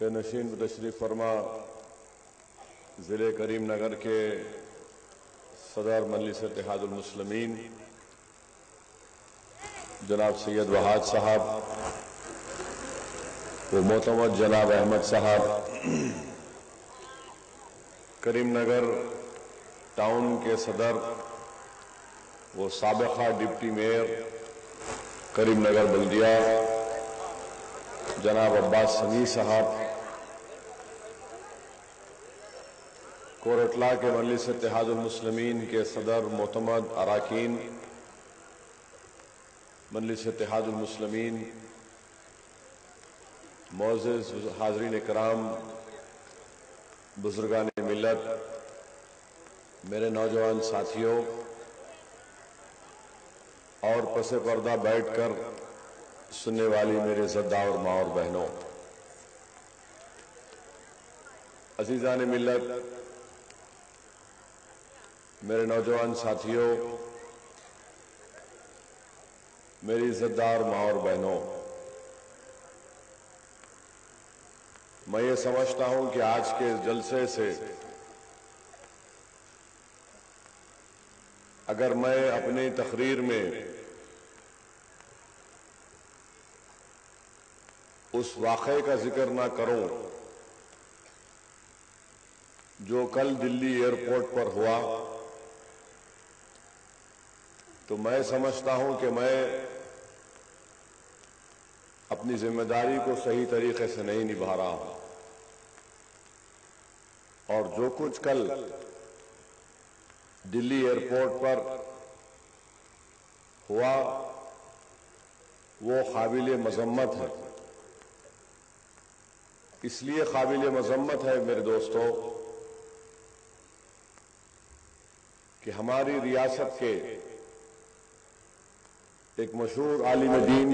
के नशीन तशरीफ फरमा ज़िले करीमनगर के सदर मजलिस इत्तेहादुल मुस्लिमीन जनाब सैयद वहाद साहब व मोहतरम जनाब अहमद साहब, करीमनगर टाउन के सदर वो साबिक़ा डिप्टी मेयर करीमनगर बल्दिया जनाब अब्बास समी साहब, कोरटला के मजलिस इत्तेहादुल मुस्लिमीन के सदर मोहतमद अराकीन मजलिस इत्तेहादुल मुस्लिमीन, मोअज़्ज़िज़ हाज़रीन इकराम, बुज़ुर्गान मिल्लत, मेरे नौजवान साथियों और पसे पर्दा बैठकर सुनने वाली मेरे ज़द्दा और माँ और बहनों, अज़ीज़ान मिल्लत, मेरे नौजवान साथियों, मेरी इज़्ज़तदार माँ और बहनों, मैं ये समझता हूं कि आज के इस जलसे से अगर मैं अपनी तकरीर में उस वाक़े का जिक्र ना करूं जो कल दिल्ली एयरपोर्ट पर हुआ, तो मैं समझता हूं कि मैं अपनी जिम्मेदारी को सही तरीके से नहीं निभा रहा हूं। और जो कुछ कल दिल्ली एयरपोर्ट पर हुआ वो काबिल मजम्मत है। इसलिए काबिल मजम्मत है मेरे दोस्तों कि हमारी रियासत के एक मशहूर आलिम दीन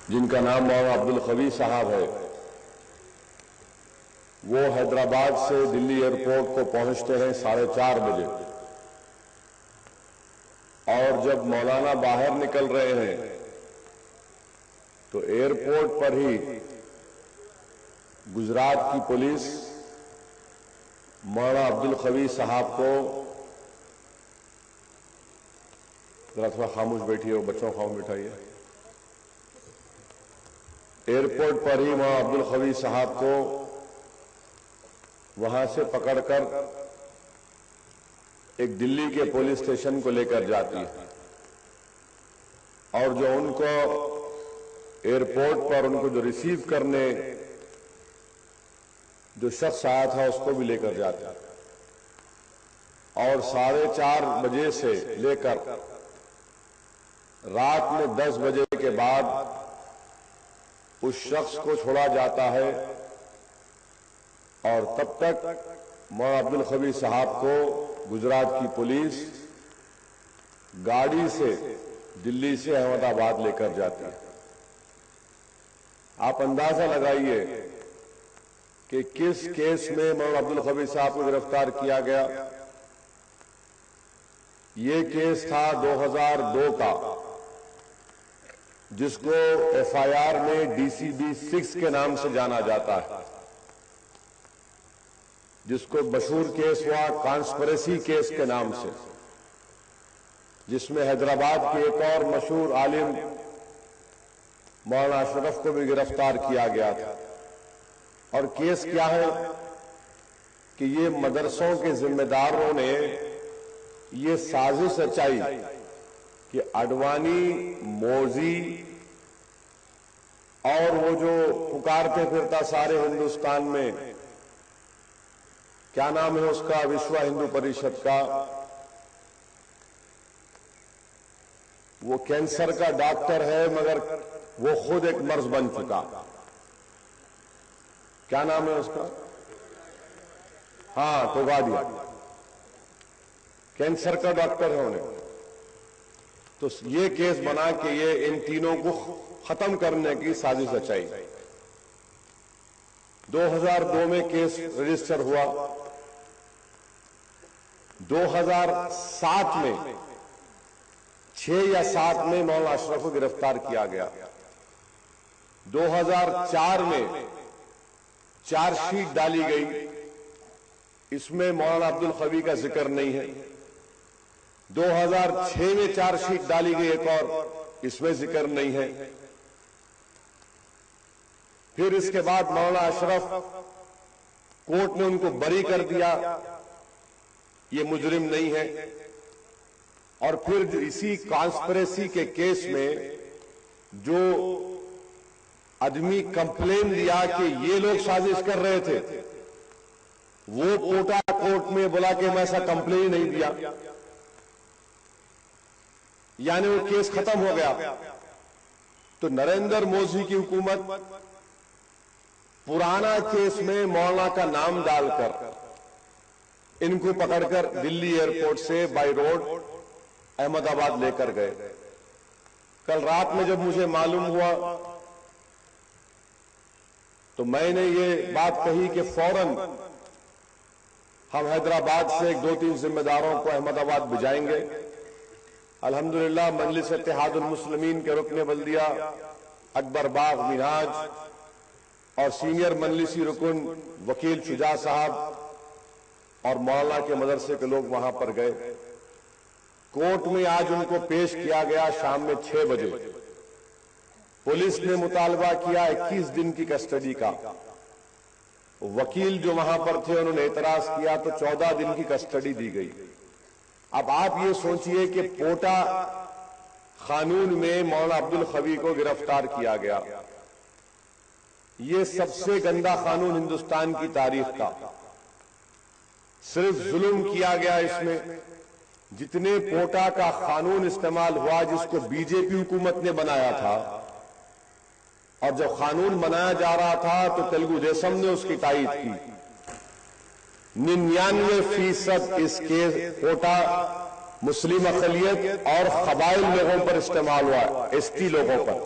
जिनका नाम मौलाना अब्दुल कवी साहब है, वो हैदराबाद से दिल्ली एयरपोर्ट को पहुंचते हैं 4:30 बजे, और जब मौलाना बाहर निकल रहे हैं तो एयरपोर्ट पर ही गुजरात की पुलिस मौलाना अब्दुल कवी साहब को, जरा थोड़ा खामोश बैठिए और बच्चों को खामोश बिठाइए, एयरपोर्ट पर ही मौलाना अब्दुल कवी साहब को वहां से पकड़कर एक दिल्ली के पुलिस स्टेशन को लेकर जाती है। और जो उनको एयरपोर्ट पर उनको जो रिसीव करने जो शख्स आया था उसको भी लेकर जाते हैं, और 4:30 बजे से लेकर रात में 10 बजे के बाद उस शख्स को छोड़ा जाता है, और तब तक मौलाना अब्दुल कवी साहब को गुजरात की पुलिस गाड़ी से दिल्ली से अहमदाबाद लेकर जाती है। आप अंदाजा लगाइए कि किस केस में मौलाना अब्दुल कवी साहब को गिरफ्तार किया गया। ये केस था 2002 का, जिसको एफआईआर में DCB 6 के नाम से जाना जाता है, जिसको मशहूर केस हुआ कॉन्स्पिरेसी केस के नाम से, जिसमें हैदराबाद के एक और मशहूर आलिम मौलाना अशरफ को भी गिरफ्तार किया गया था। और केस क्या है कि ये मदरसों के जिम्मेदारों ने ये साजिश रचाई कि अडवाणी, मोदी और वो जो पुकारते फिरता सारे हिंदुस्तान में, क्या नाम है उसका, विश्व हिंदू परिषद का, वो कैंसर का डॉक्टर है मगर वो खुद एक मर्ज बन चुका, क्या नाम है उसका, हाँ तोगाडिया, कैंसर का डॉक्टर है उन्हें। तो ये केस बना के ये इन तीनों को खत्म करने की साजिश रचाई। 2002 में केस रजिस्टर हुआ, 2007 में 6 या 7 में मौलाना अशरफ को गिरफ्तार किया गया। 2004 में चार्जशीट डाली गई, इसमें मौलाना अब्दुल खवी का जिक्र नहीं है। 2006 में चार्जशीट डाली गई एक और, इसमें जिक्र नहीं है। फिर इसके बाद मौलाना अशरफ, कोर्ट ने उनको बरी कर दिया, ये मुजरिम नहीं है। और फिर इसी कॉन्स्पिरेसी के केस में जो आदमी कंप्लेन दिया कि ये लोग साजिश कर रहे थे, वो कोटा कोर्ट में बोला कि मैं ऐसा कंप्लेन नहीं दिया, यानी वो केस खत्म हो गया। तो नरेंद्र मोदी की हुकूमत पुराना केस में मौलाना का नाम डालकर इनको पकड़कर दिल्ली एयरपोर्ट से बाय रोड अहमदाबाद लेकर गए। कल रात में जब मुझे मालूम हुआ तो मैंने ये बात कही कि फौरन हम हैदराबाद से 2-3 जिम्मेदारों को अहमदाबाद भिजाएंगे। अल्हम्दुलिल्लाह मजलिस इत्तेहादुल मुस्लिमीन के रुकने बल्दिया अकबर बाग मिनहाज और सीनियर मजलिसी रुकन वकील शुजा साहब और मौलाना के मदरसे के लोग वहां पर गए। कोर्ट में आज उनको पेश किया गया शाम में 6 बजे। पुलिस ने मुतालबा किया 21 दिन की कस्टडी का। वकील जो वहां पर थे उन्होंने एतराज किया तो 14 दिन की कस्टडी दी गई। अब आप ये सोचिए कि पोटा कानून में मौलाना अब्दुल खवी को गिरफ्तार किया गया। ये सबसे गंदा कानून हिंदुस्तान की तारीख का। सिर्फ जुल्म किया गया इसमें। जितने पोटा का कानून इस्तेमाल हुआ जिसको बीजेपी हुकूमत ने बनाया था, और जब कानून बनाया जा रहा था तो तेलुगु देशम ने उसकी तायीद की। 99% इसके कोटा मुस्लिम अक़लियत और कबाइल लोगों पर इस्तेमाल हुआ, एसटी लोगों पर,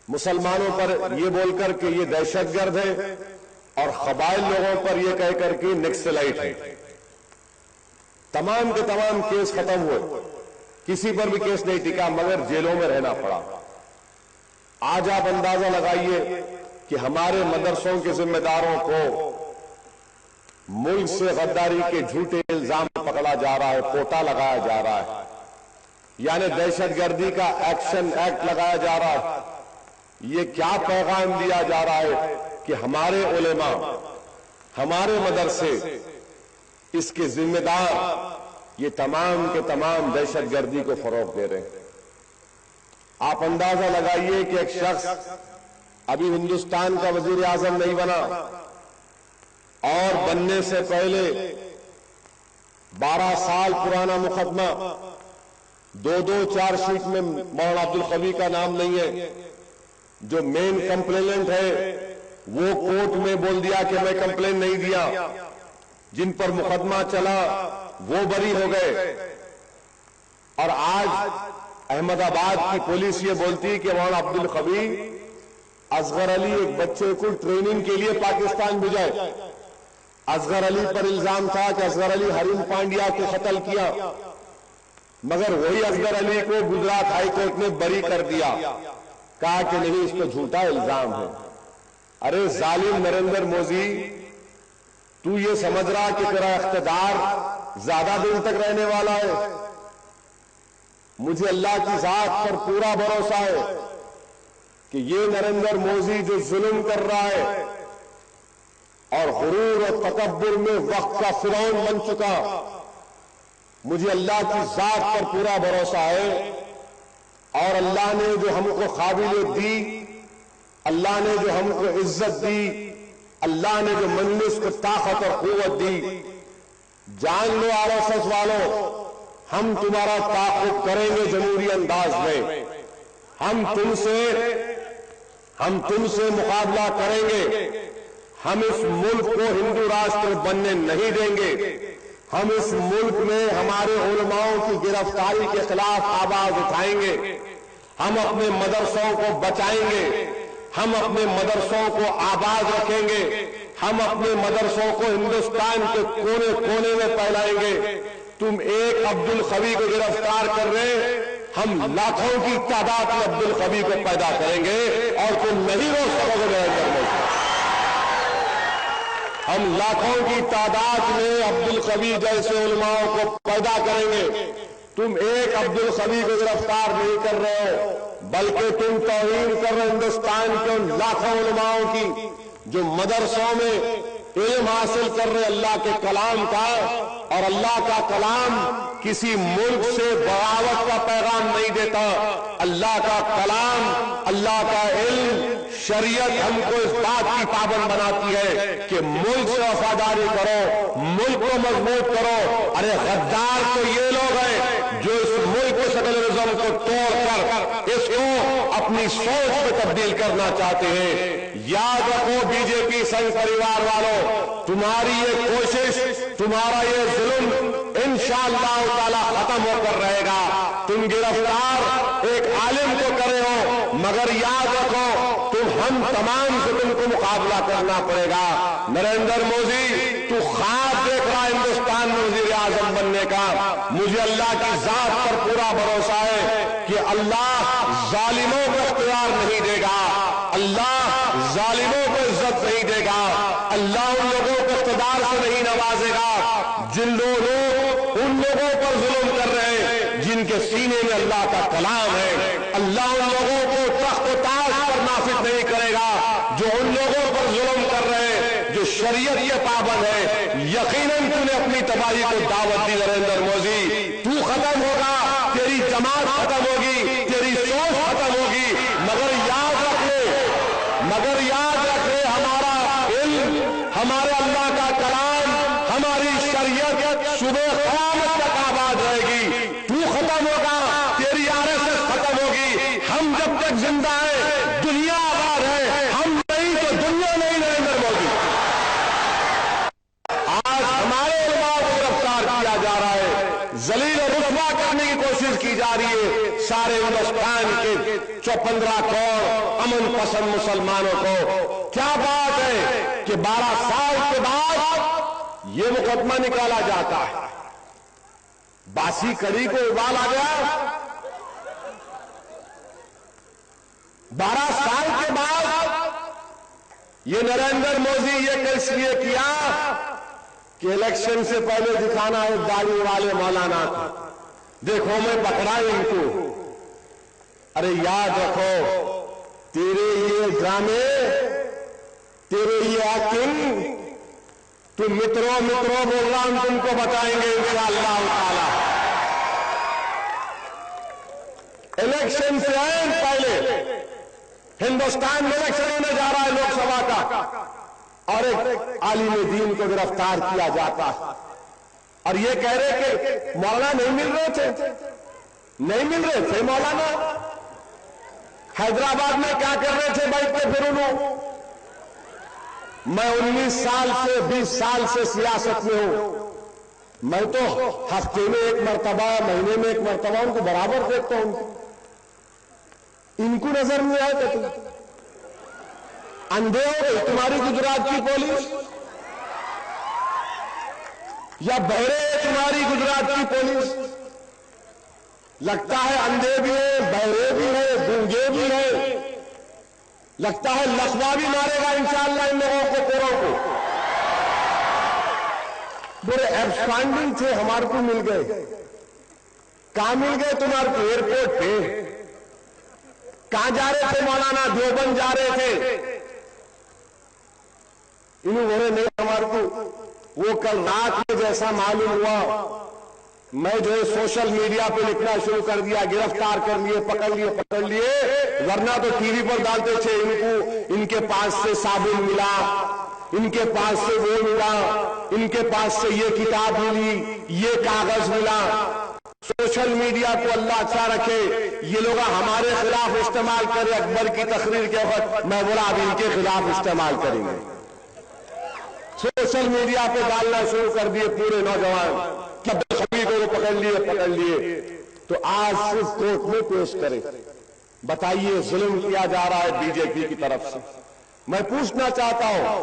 मुसलमानों पर ये बोलकर कि ये दहशतगर्द है और कबाइल लोगों पर ये कहकर कि नक्सलाइट है। तमाम के तमाम केस खत्म हुए, किसी पर भी केस नहीं टिका, मगर जेलों में रहना पड़ा। आज आप अंदाजा लगाइए कि हमारे मदरसों के जिम्मेदारों को मुल्क से गद्दारी के झूठे इल्जाम पकड़ा जा रहा है, पोटा लगाया जा रहा है, यानी दहशतगर्दी का एक्शन एक्ट लगाया जा रहा है। ये क्या पैगाम दिया जा रहा है कि हमारे उलेमा, हमारे मदरसे इसके जिम्मेदार ये तमाम के तमाम दहशतगर्दी को फरोग दे रहे हैं। आप अंदाजा लगाइए कि एक शख्स अभी हिंदुस्तान का वजीर आजम नहीं बना और बनने से पहले 12 साल पुराना मुकदमा, 2-2 चार्जशीट में मौलाना अब्दुल खवी का नाम नहीं है। जो मेन कंप्लेनेंट है वो कोर्ट में बोल दिया कि मैं कंप्लेन नहीं दिया। जिन पर मुकदमा चला वो बरी हो गए। और आज अहमदाबाद की पुलिस ये बोलती कि मौलाना अब्दुल खवी असगर अली एक बच्चे को ट्रेनिंग के लिए पाकिस्तान भेजाए। असगर अली पर इल्जाम था कि असगर अली हरीम पांड्या को कत्ल किया, मगर वही असगर अली को गुजरात हाईकोर्ट ने बरी कर दिया, कहा कि नहीं, इस पर झूठा इल्जाम है। अरे जालिम नरेंद्र मोदी, तू ये समझ रहा कि तेरा इख्तिदार ज्यादा दिन तक रहने वाला है? मुझे अल्लाह की जात पर पूरा भरोसा है कि ये नरेंद्र मोदी जो जुल्म कर रहा है और गुरूर और तकब्बुर में वक्त का फिरौन बन चुका, मुझे अल्लाह की जात पर पूरा भरोसा है। और अल्लाह ने जो हमको काबिलियत दी, अल्लाह ने जो हमको इज्जत दी, अल्लाह ने जो मजलिस को ताकत और कुव्वत दी, जान लो आरएसएस वालों, हम तुम्हारा ताक़ुब करेंगे जमहूरी अंदाज में। हम तुमसे मुकाबला करेंगे। हम इस मुल्क को हिंदू राष्ट्र बनने नहीं देंगे। हम इस मुल्क में हमारे उलमाओं की गिरफ्तारी के खिलाफ आवाज उठाएंगे। हम अपने मदरसों को बचाएंगे। हम अपने मदरसों को आबाद रखेंगे। हम अपने मदरसों को हिंदुस्तान के कोने कोने में फैलाएंगे। तुम एक अब्दुल खवी को गिरफ्तार कर रहे, हम लाखों की तादाद में अब्दुल कवी को पैदा करेंगे और तुम नहीं रोक सकोगे नरेंद्र मोदी। हम लाखों की तादाद में अब्दुल कवी जैसे उलमाओं को पैदा करेंगे। तुम एक अब्दुल कवी को गिरफ्तार नहीं कर रहे हो, बल्कि तुम तौहीन कर रहे हो हिंदुस्तान के उन लाखों उलमाओं की जो मदरसों में इल्म हासिल कर रहे अल्लाह के कलाम का। और अल्लाह का कलाम किसी मुल्क से बगावत का पैगाम नहीं देता। अल्लाह का कलाम, अल्लाह का इल्म, शरीयत हमको इस बात की पाबंद बनाती है कि मुल्क से वफादारी करो, मुल्क को मजबूत करो। अरे गद्दार तो ये लोग हैं जो इस मुल्क के सेकुलरिज्म को तोड़कर इसको अपनी सोच में तब्दील करना चाहते हैं। याद रखो बीजेपी संघ परिवार वालों, तुम्हारी ये कोशिश, तुम्हारा ये जुल्म इंशाअल्लाह ताला खत्म होकर रहेगा। तुम गिरफ्तार एक आलिम को करे हो, मगर याद रखो तुम हम तमाम से तुमको मुकाबला करना पड़ेगा। नरेंद्र मोदी, तू ख्वाब देख रहा है हिंदुस्तान में वजीर आजम बनने का। मुझे अल्लाह की जात पर पूरा भरोसा है कि अल्लाह जालिमों को इख्तियार नहीं देगा, अल्लाह जालिमों को इज्जत नहीं देगा, अल्लाह उन लोगों को इख्तियार से नहीं नवाजेगा जिन लोग उन लोगों पर जुल्म कर रहे हैं जिनके सीने में अल्लाह का कलाम है। अल्लाह उन लोगों को तख्त ताज पर नाफिज नहीं करेगा जो उन लोगों पर जुल्म कर रहे हैं जो शरीयत के पाबंद है। यकीनन तूने अपनी तबाही को दावत दी नरेंद्र मोदी। तू खत्म होगा, तेरी जमात खत्म होगी, तेरी सोच खत्म होगी, मगर याद रखे हमारा इल्म, हमारे अल्लाह का कलाम, हमारी शरीयत सुबह क़यामत तक आबाद रहेगी। तू खत्म होगा, तेरी आरएसएस खत्म होगी। हम जब तक जिंदा है दुनिया आबाद है, हम नहीं तो दुनिया नहीं। नरेंद्र मोदी, आज हमारे उलमा को गिरफ्तार किया जा रहा है, जलील और रुसवा करने की कोशिश की जा रही है सारे हिंदुस्तान के 15 करोड़ अमन पसंद मुसलमानों को। क्या बात है कि 12 साल के बाद ये मुकदमा निकाला जाता है। बासी कड़ी को उबाल आ गया। 12 साल के बाद ये नरेंद्र मोदी ये इसलिए किया कि इलेक्शन से पहले दिखाना है दाढ़ी वाले मौलाना को, देखो मैं पकड़ा इनको। अरे याद रखो, तेरे ये ड्रामे, तेरे ये एक्टिंग, तुम मित्रों बोल रहा हम तुमको बताएंगे इंशाअल्लाह ताला। इलेक्शन से पहले हिंदुस्तान में इलेक्शन होने जा रहा है लोकसभा का, और एक आलिम दीन को गिरफ्तार किया जाता है। और ये कह रहे कि मौलाना नहीं मिल रहे थे मौलाना। हैदराबाद में क्या कर रहे थे बैठ के फिर उन्होंने। मैं 19 साल से 20 साल से सियासत में हूं। मैं तो हफ्ते में एक मरतबा, महीने में एक मरतबा उनको बराबर देखता हूं। इनको नजर नहीं आए तो तुम अंधे हो गए? तुम्हारी गुजरात की पुलिस या बहरे तुम्हारी गुजरात की पुलिस? लगता है अंधे भी है, बहरे भी है, गूंगे भी है। लगता है लखवा भी मारेगा इंशाअल्लाह इन लोगों को, पूरों को। बड़े एब्सकॉन्डिंग थे, हमारे को मिल गए। कहां मिल गए? तुम्हारे को एयरपोर्ट पे। कहां जा रहे थे मौलाना? देवबंद जा रहे थे। इन्हें बोले नहीं हमारे को। वो कल रात में जैसा मालूम हुआ, मैं जो है सोशल मीडिया पे लिखना शुरू कर दिया, गिरफ्तार कर लिए, पकड़ लिए। वरना तो टीवी पर डालते थे इनको, इनके पास से साबुन मिला, इनके पास से वो मिला, इनके पास से ये किताब मिली, ये कागज मिला। सोशल मीडिया को अल्लाह अच्छा रखे, ये लोग हमारे खिलाफ इस्तेमाल करे। अकबर की तकरीर के वक्त मैं बोला अब इनके खिलाफ इस्तेमाल करेंगे। सोशल मीडिया पे डालना शुरू कर दिए पूरे नौजवान, सभी को पकड़ लिए। तो आज सिर्फ कोर्ट में पेश करें। बताइए, जुल्म किया जा रहा है बीजेपी की तरफ से। मैं पूछना चाहता हूं,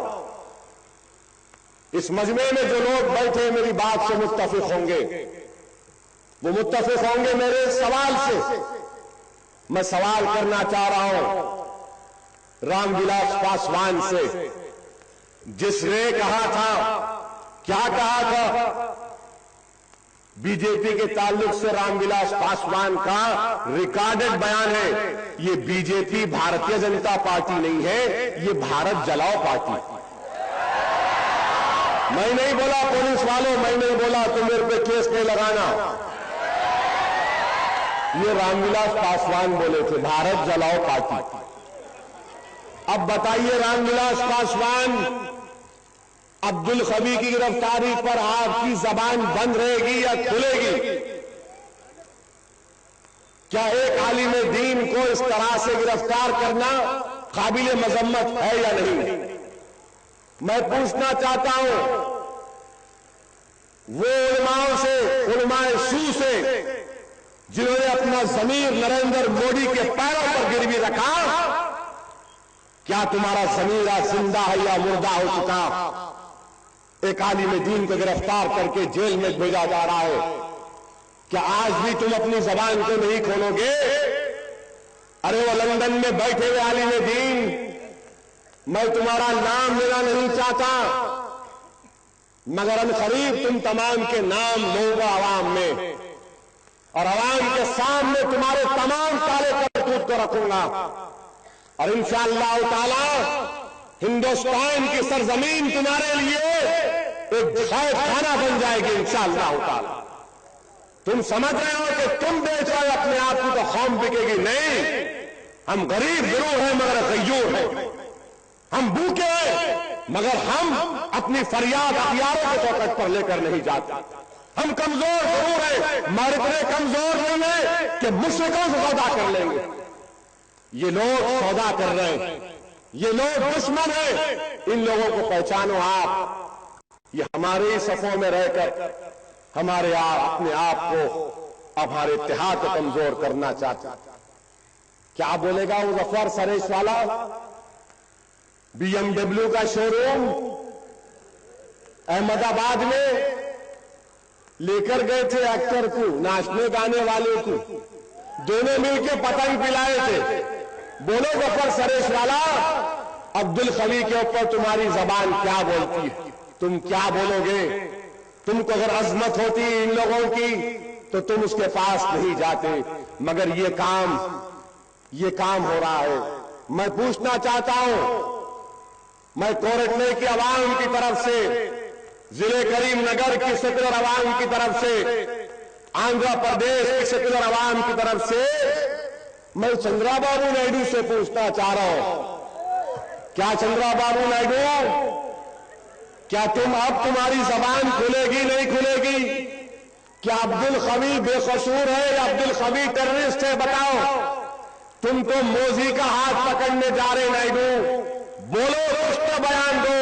इस मजमे में जो लोग बैठे मेरी बात से मुत्तफिक होंगे, वो मुत्तफिक होंगे मेरे सवाल से। मैं सवाल करना चाह रहा हूं रामविलास पासवान से, जिसने कहा था, क्या कहा था बीजेपी के ताल्लुक से। रामविलास पासवान का रिकॉर्डेड बयान है, ये बीजेपी भारतीय जनता पार्टी नहीं है, ये भारत जलाओ पार्टी। मैं नहीं बोला पुलिस वालों, मैं नहीं बोला तुम मेरे पे केस नहीं लगाना, ये रामविलास पासवान बोले थे, भारत जलाओ पार्टी। अब बताइए रामविलास पासवान, अब्दुल खबी की गिरफ्तारी पर आपकी जबान बंद रहेगी या खुलेगी? क्या एक आलिम दीन को इस तरह से गिरफ्तार करना काबिल मजम्मत है या नहीं? मैं पूछना चाहता हूं वो उलमाओं से, उलमाए सू से, जिन्होंने अपना जमीर नरेंद्र मोदी के पैरों पर गिरवी रखा, क्या तुम्हारा जमीर आज जिंदा है या मुर्दा हो चुका? एक आलिम दीन को गिरफ्तार करके जेल में भेजा जा रहा है, क्या आज भी तुम अपनी जबान को नहीं खोलोगे? अरे वो लंदन में बैठे हुए आलिम दीन, मैं तुम्हारा नाम लेना नहीं चाहता, मगर अनकरीब तुम तमाम के नाम लूंगा आवाम में, और आवाम के सामने तुम्हारे तमाम काले करतूत को रखूंगा, और इंशाअल्लाह ताला हिंदुस्तान की सरजमीन तुम्हारे लिए एक खाना बन जाएगी इंशाअल्लाह ताला। तुम समझ रहे हो कि तुम बेच रहे हो अपने आप की तो कौम बिकेगी नहीं। हम गरीब गिरोह हैं मगर गयूर हैं, हम भूखे हैं मगर हम अपनी फरियाद अखियारों के चौखट पर लेकर नहीं जाते। हम कमजोर जरूर हैं मगर इतने कमजोर नहीं है कि मुश्रिकों से सौदा कर लेंगे। ये लोग सौदा कर रहे हैं, ये लोग दुश्मन हैं, इन लोगों को पहचानो आप। ये हमारे ही सफों में रहकर हमारे अपने आप को, हमारे इत्तेहाद को कमजोर करना चाहते। क्या बोलेगा वो जफर सरेश वाला? BMW का शोरूम अहमदाबाद में लेकर गए थे एक्टर को, नाचने गाने वाले को, दोनों मिलकर पतंग पिलाए थे। बोलो जफर सरेश वाला, अब्दुल खबी के ऊपर तुम्हारी जबान क्या बोलती है? तुम क्या बोलोगे? तुमको अगर अजमत होती इन लोगों की तो तुम उसके पास नहीं जाते, मगर ये काम हो रहा है। मैं पूछना चाहता हूं, मैं कोरटले की आवाम की तरफ से, जिले करीमनगर की सेकुलर आवाम की तरफ से, आंध्र प्रदेश की सेकुलर आवाम की तरफ से मैं चंद्राबाबू नायडू से पूछना चाह रहा हूं, क्या चंद्राबाबू नायडू, क्या तुम्हारी जबान खुलेगी नहीं खुलेगी? क्या अब्दुल खबी बेकसूर है या अब्दुल खबी टेररिस्ट है? बताओ। तुम तो मोदी का हाथ पकड़ने जा रहे नायडू, बोलो कुछ तो बयान दो,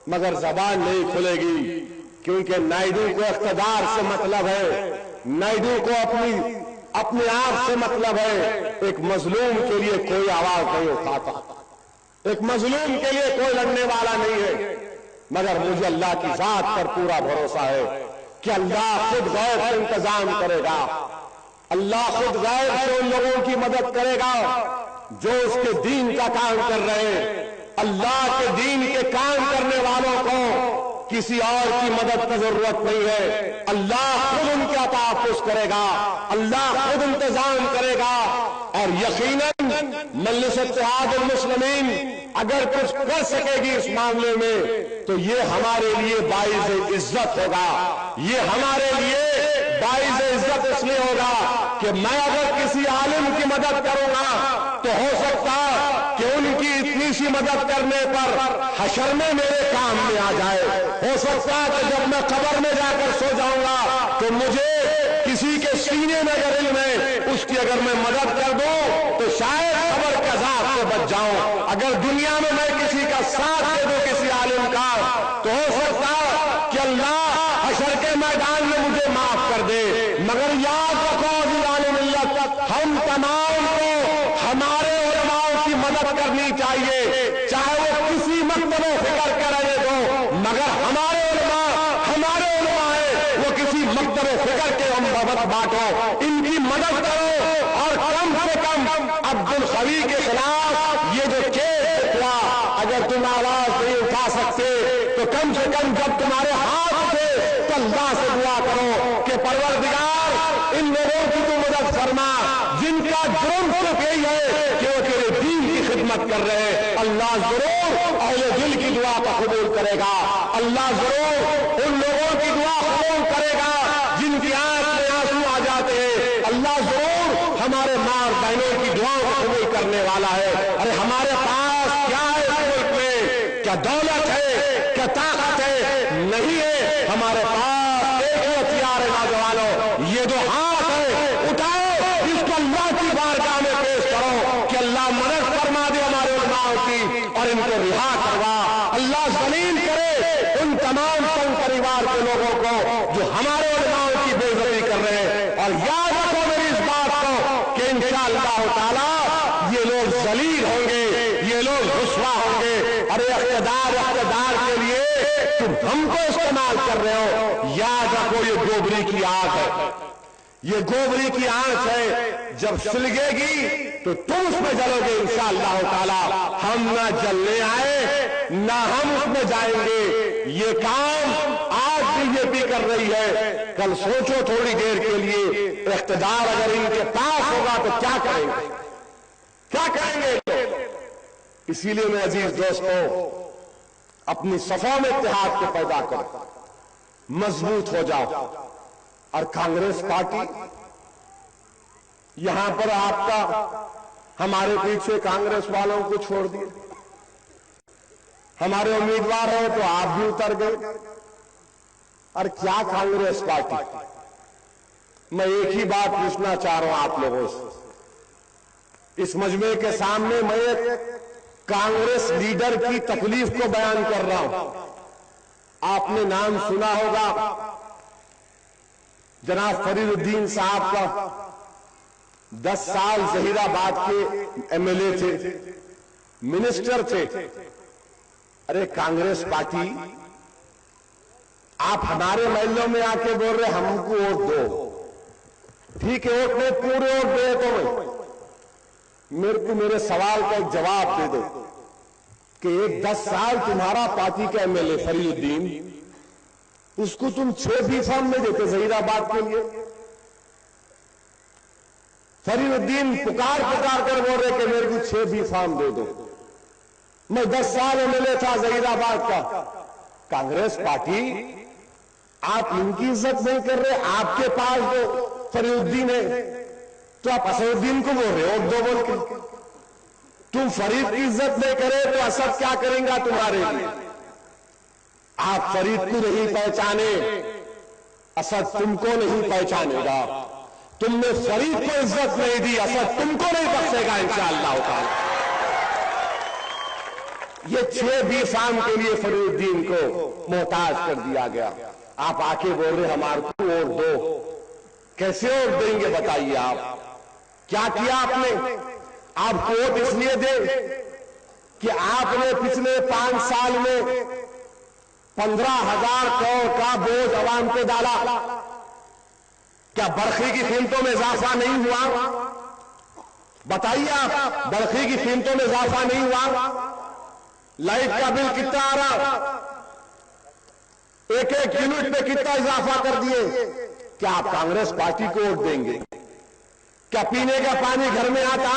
मगर जबान नहीं खुलेगी, क्योंकि नायडू को इख्तिदार से मतलब है, नायडू को अपने आप से मतलब है। एक मजलूम के लिए कोई आवाज नहीं उठाता, एक मजलूम के लिए कोई लड़ने वाला नहीं है, मगर मुझे अल्लाह की जात पर पूरा भरोसा है कि अल्लाह खुद गैर से इंतजाम करेगा, अल्लाह खुद गैर से उन लोगों की मदद करेगा जो उसके दीन का काम कर रहे हैं। अल्लाह के दीन के काम करने वालों को किसी और की मदद की जरूरत नहीं है। अल्लाह खुद उनका तहफ्फुज़ करेगा, अल्लाह खुद इंतजाम करेगा, और यकीनन मजलिस इत्तेहादुल मुस्लिमीन अगर कुछ कर सकेगी इस मामले में तो ये हमारे लिए बाइज़ इज्जत होगा। ये हमारे लिए बाइज़ इज्जत इसलिए होगा कि मैं अगर किसी आलिम की मदद करूंगा तो हो सकता कि उनकी इतनी सी मदद करने पर हशर में मेरे काम में आ जाए। हो सकता है कि जब मैं कब्र में जाकर सो जाऊंगा तो मुझे किसी के सीने में अगर इल्म है उसकी अगर मैं मदद कर दूं तो शायद कब्र के अज़ाब से बच जाऊं। अगर दुनिया में मैं किसी का साथ दे दूं किसी आलिम का तो हो सकता कि अल्लाह हशर के मैदान में मुझे माफ कर दे। मगर याद रखो आलिम मिल्लत, हम तमाम को हमारे उलमाओं की मदद करनी चाहिए, चाहे वो किसी मकतबे फिक्र के रहे हो, मगर हमारे उलमा है वो किसी मकतबे फिक्र के हम बांटो, इनकी मदद करो और कम से कम अब्दुल कवी के खिलाफ ये जो केस हुआ, अगर तुम आवाज नहीं उठा सकते तो कम से कम जब तुम्हारे हाथ थे तो अल्लाह से दुआ करो कि परवरदिगार इन लोगों की तू मदद फरमा जिनका जुर्म सिर्फ यही है कि वो तेरे दीन की खिदमत कर रहे हैं। अल्लाह जरूर अहले दिल की दुआ को कबूल करेगा, अल्लाह जरूर उन लोगों की दुआ कबूल करेगा जिनकी आंख में आंसू आ जाते हैं। अल्लाह जरूर हमारे माँ बहनों की दुआओं को कबूल करने वाला है। अरे हमारे पास क्या है इस मुल्क में? क्या दौलत है? क्या ताकत है? नहीं है। हमारे पास एक ही हथियार है नौजवानों, ये जो हाथ है उठाओ, इसको अल्लाह की बारगाह में पेश करो कि अल्लाह मदद फरमा दे हमारे उलमाओं की और इनको रिहा करवा। अल्लाह जलील करे उन तमाम संघ परिवार के लोगों को जो हमारे उलमाओं की बेइज्जती कर रहे हैं। और याद रखो मेरी इस बात को कि इंशाअल्लाह ताला ये लोग जलील होंगे, ये लोग रुस्वा होंगे। अरे इख्तिदार के लिए तुम हमको इस्तेमाल कर रहे हो। याद रखो ये गोबरी की आग है, ये गोबरी की आंच है, जब सुलगेगी तो तुम उसमें जलोगे इंशाअल्लाह ताला। हम ना जलने आए ना हम उसमें जाएंगे। ये काम आज बीजेपी कर रही है, कल सोचो थोड़ी देर के लिए इख्तिदार अगर इनके पास होगा तो क्या करेंगे, क्या करेंगे। इसीलिए मैं अजीज दोस्तों अपनी सफों में इत्तेहाद को पैदा करो, मजबूत हो जाओ। और कांग्रेस पार्टी यहां पर आपका हमारे पीछे कांग्रेस वालों को छोड़ दिए, हमारे उम्मीदवार हैं तो आप भी उतर गए। और क्या कांग्रेस पार्टी? मैं एक ही बात पूछना चाह रहा हूं आप लोगों से, इस मजमे के सामने मैं एक कांग्रेस लीडर की तकलीफ को बयान कर रहा हूं। आपने नाम सुना होगा जनाब फरीदुद्दीन साहब का, 10 साल जहीराबाद के एमएलए थे, मिनिस्टर थे। अरे कांग्रेस पार्टी आप हमारे महलों में आके बोल रहे हमको वोट दो, ठीक है वोट में पूरे वोट दे तो मेरे को मेरे सवाल का एक जवाब दे दो कि एक 10 साल तुम्हारा पार्टी का एमएलए फरीदुद्दीन, उसको तुम 6 फॉर्म में देते जहीराबाद के लिए। फरीदुद्दीन पुकार कर बोल रहे कि मेरे को 6 फॉर्म दे दो। मैं 10 साल एमएलए था जहीराबाद का। कांग्रेस पार्टी आप इनकी इज्जत नहीं कर रहे, आपके पास जो फरीदुद्दीन है तो आप असदुद्दीन को बोल रहे हो दो बोल के। तुम फरीद की इज्जत नहीं करे तो असद क्या करेंगे तुम्हारे लिए? आप फरीद को नहीं पहचाने, असद तुमको नहीं पहचानेगा। तुमने फरीद को इज्जत नहीं दी, असद तुमको नहीं बख्शेगा इंशाअल्लाह ताला। ये 6 फॉर्म के लिए फरीदुद्दीन को मोहताज कर दिया गया। आप आके बोल रहे हमारे को वोट दो, कैसे वोट देंगे बताइए? आप क्या किया आपने? आप वोट इसलिए दे कि आपने पिछले 5 साल में 15,000 करोड़ का बोझ अवाम पे डाला। क्या बरखी की कीमतों में इजाफा नहीं हुआ? बताइए आप, बरखी की कीमतों में इजाफा नहीं हुआ? लाइट का बिल कितना आ रहा? 1-1 यूनिट पे कितना इजाफा कर दिए? क्या आप कांग्रेस पार्टी को वोट देंगे? क्या पीने का पानी घर में आता?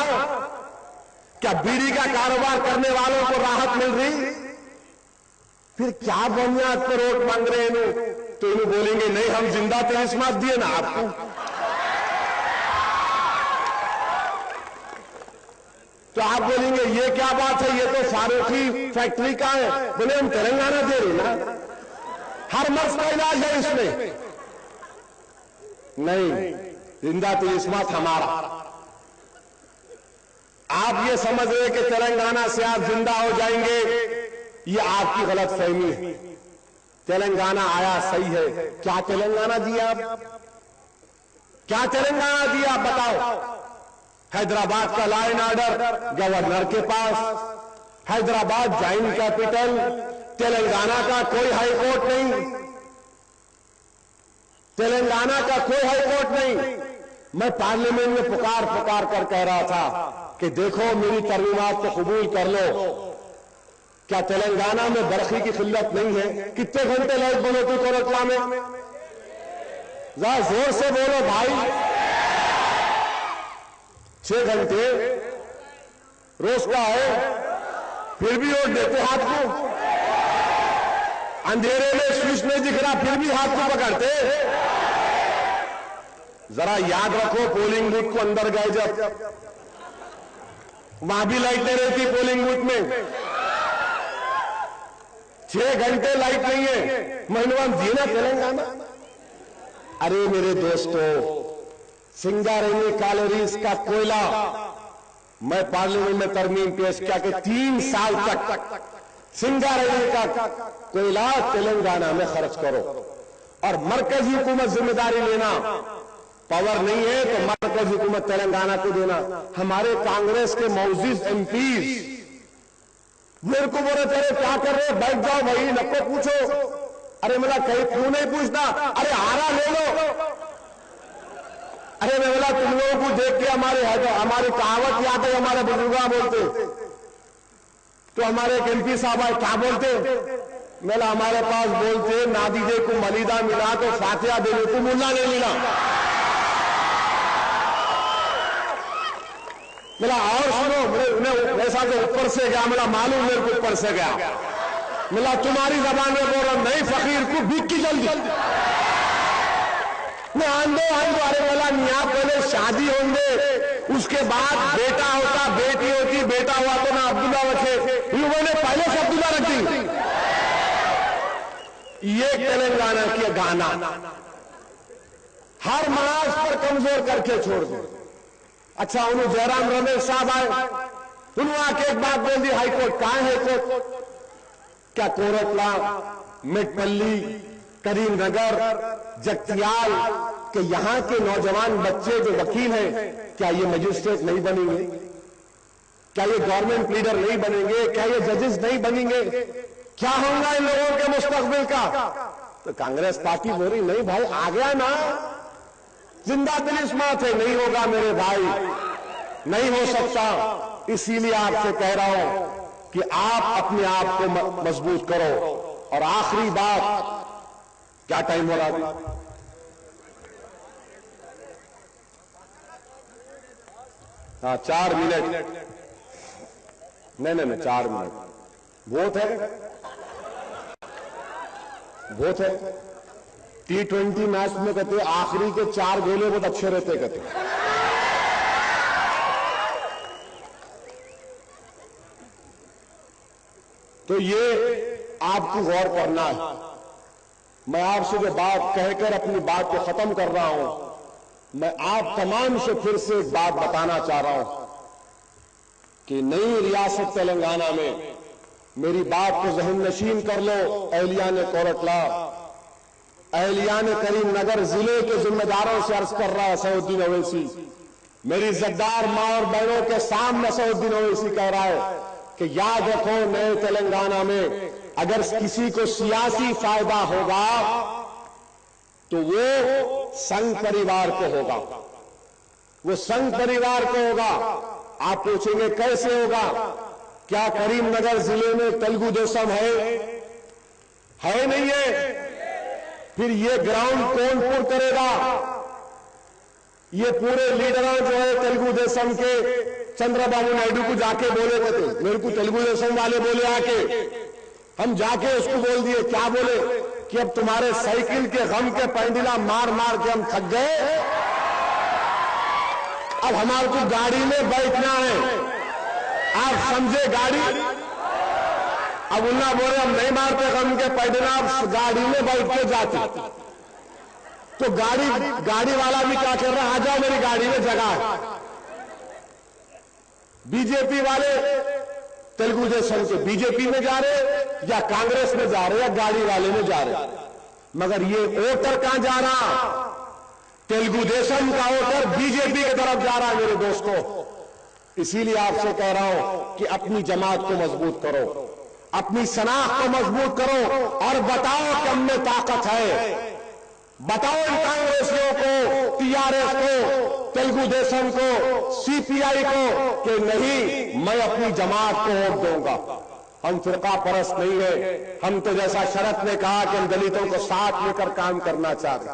क्या बीड़ी का कारोबार करने वालों को राहत मिल रही? फिर क्या बुनियाद पर वोट मांग रहे हैं लोग? तो इन्हें बोलेंगे नहीं हम जिंदा तिलिस्मात दिए ना आपको। तो आप बोलेंगे ये क्या बात है, ये तो फारूकी फैक्ट्री का है। बोले हम तेलंगाना दे रहे ना, हर मर्ज का इलाज है इसमें। नहीं, जिंदा तिलिस्मात हमारा। आप ये समझ रहे कि तेलंगाना से आप जिंदा हो जाएंगे, ये आपकी गलत फहमी है। तेलंगाना आया सही है। क्या तेलंगाना दिया आप? क्या तेलंगाना दिया आप बताओ? हैदराबाद का लॉ एंड ऑर्डर गवर्नर के पास, हैदराबाद जॉइंट कैपिटल, तेलंगाना का कोई हाई कोर्ट नहीं। तेलंगाना का कोई हाई कोर्ट नहीं। मैं पार्लियामेंट में पुकार पुकार कर कह रहा था कि देखो मेरी तरमीमात को कबूल कर लो। क्या तेलंगाना में बरखी की किल्लत नहीं है? कितने घंटे लाइट बंद होती कोरटला में? जरा जोर से बोलो भाई। 6 घंटे रोज का है, फिर भी वोट देते हाथ को। अंधेरे में स्विच नहीं दिख रहा, फिर भी हाथ को पकड़ते। जरा याद रखो, पोलिंग बूथ को अंदर गए जब, वहां भी लाइटें रहती पोलिंग बूथ में। 6 घंटे लाइट नहीं है, महिनवान जीना तेलंगाना। अरे मेरे दोस्तों, सिंगारेनी कैलोरीज का कोयला, मैं पार्लियामेंट में तरमीम पेश किया कि 3 साल तक सिंगारेनी का कोयला तेलंगाना में खर्च करो और मरकजी हुकूमत जिम्मेदारी लेना। पावर नहीं है तो मरकजी हुकूमत तेलंगाना को देना। हमारे कांग्रेस के मौजूद एमपीज मेरे को बोले तेरे क्या कर रहे, बैठ जाओ भाई, नको पूछो। अरे मेरा कहीं क्यों नहीं पूछता? अरे हारा ले लो। अरे मैं बोला तुम लोगों को देख के हमारी कहावत याद है, हमारे बुजुर्ग बोलते तो हमारे एक एमपी साहब आए, क्या बोलते? मेला हमारे पास बोलते नादीजे को मलीदा मिला तो फातिहा देने को मुल्ला नहीं मिला। मेरा और सुनो, वैसा तो ऊपर से गया, मेरा मालूम मेरे को ऊपर से गया। मेरा तुम्हारी जबान में बोल रहा नहीं, फकीर को भीख की जल्दी मैं आंदो। अरे बोला यहाँ पहले शादी होंगे, उसके बाद बेटा होता, बेटी होती, बेटा हुआ तो ना अब्दुल्ला रखे, मैंने पहले से अब्दुल्ला रख दी। ये तेलंगाना के गाना हर मनाज पर कमजोर करके छोड़ दे। अच्छा, उन्होंने जयराम रमेश साहब आए, उन्होंने आके एक बात बोल दी, हाईकोर्ट कहां है? हाईकोर्ट क्या कोरटला, मेटपल्ली, करीमनगर, जगतियाल के यहां के नौजवान बच्चे जो वकील हैं, क्या ये मजिस्ट्रेट नहीं बनेंगे? क्या ये गवर्नमेंट लीडर नहीं बनेंगे? क्या ये जजेस नहीं बनेंगे? क्या होगा इन लोगों के मुस्तकबिल का? तो कांग्रेस पार्टी बोल रही नहीं भाई, आ गया ना, जिंदा दिल इस बात है, नहीं होगा मेरे भाई, नहीं हो सकता। इसीलिए आपसे कह रहा हूं कि आप अपने आप को मजबूत करो। और आखिरी बात, क्या टाइम हो रहा है? हाँ, 4 मिनट। नहीं, 4 मिनट वोट है, वोट है। T20 मैच में कहते आखिरी के 4 गोले बहुत अच्छे रहते कहते। तो ये आपको गौर करना है। मैं आपसे जो बात कहकर अपनी बात को खत्म कर रहा हूं, मैं आप तमाम से फिर से एक बात बताना चाह रहा हूं कि नई रियासत तेलंगाना में मेरी बात को जहन नशीन कर लो। अहलियान कोरटला, अहलियान करीमनगर जिले के जिम्मेदारों से अर्ज कर रहा है असदुद्दीन ओवैसी, मेरी इज्जतदार मां और बहनों के सामने असदुद्दीन ओवैसी कह रहा है कि याद रखो, नए तेलंगाना में अगर किसी को सियासी फायदा होगा तो वो संघ परिवार को होगा, वो संघ परिवार को होगा। आप पूछेंगे कैसे होगा? क्या करीमनगर जिले में तेलुगु देशम है नहीं है? फिर ये ग्राउंड कौन पूर्ण करेगा? ये पूरे लीडर जो है तेलुगु देशम के, चंद्रबाबू नायडू को जाके बोले थे, मेरे को तेलुगु देशम वाले बोले आके, हम जाके उसको बोल दिए, क्या बोले कि अब तुम्हारे साइकिल के गम के पैंडिला मार मार के हम थक गए, अब हमारे को गाड़ी में बैठना है। आप समझे गाड़ी? अब उन्ना बोले हम नहीं मारते गम के पैंडिला, आप गाड़ी में बैठ के जाते। तो गाड़ी वाला भी क्या कर रहा है, आ जाओ मेरी गाड़ी में जगह है। बीजेपी वाले तेलुगु देशम के बीजेपी में जा रहे या कांग्रेस में जा रहे या गाड़ी वाले में जा रहे, मगर ये वोटर कहां जा रहा? तेलुगु देशम का वोटर बीजेपी की तरफ जा रहा है मेरे दोस्तों। इसीलिए आपसे कह रहा हूं कि अपनी जमात को मजबूत करो, अपनी शनाख्त को मजबूत करो और बताओ कि हम में ताकत है। बताओ इन कांग्रेसियों को, टीआरएस को, तेलुगु देशम को, सीपीआई को कि नहीं, मैं अपनी जमात को वोट दूंगा। हम फिरका परस्त नहीं है। हम तो जैसा शरद ने कहा कि हम दलितों को साथ लेकर काम करना चाह रहे,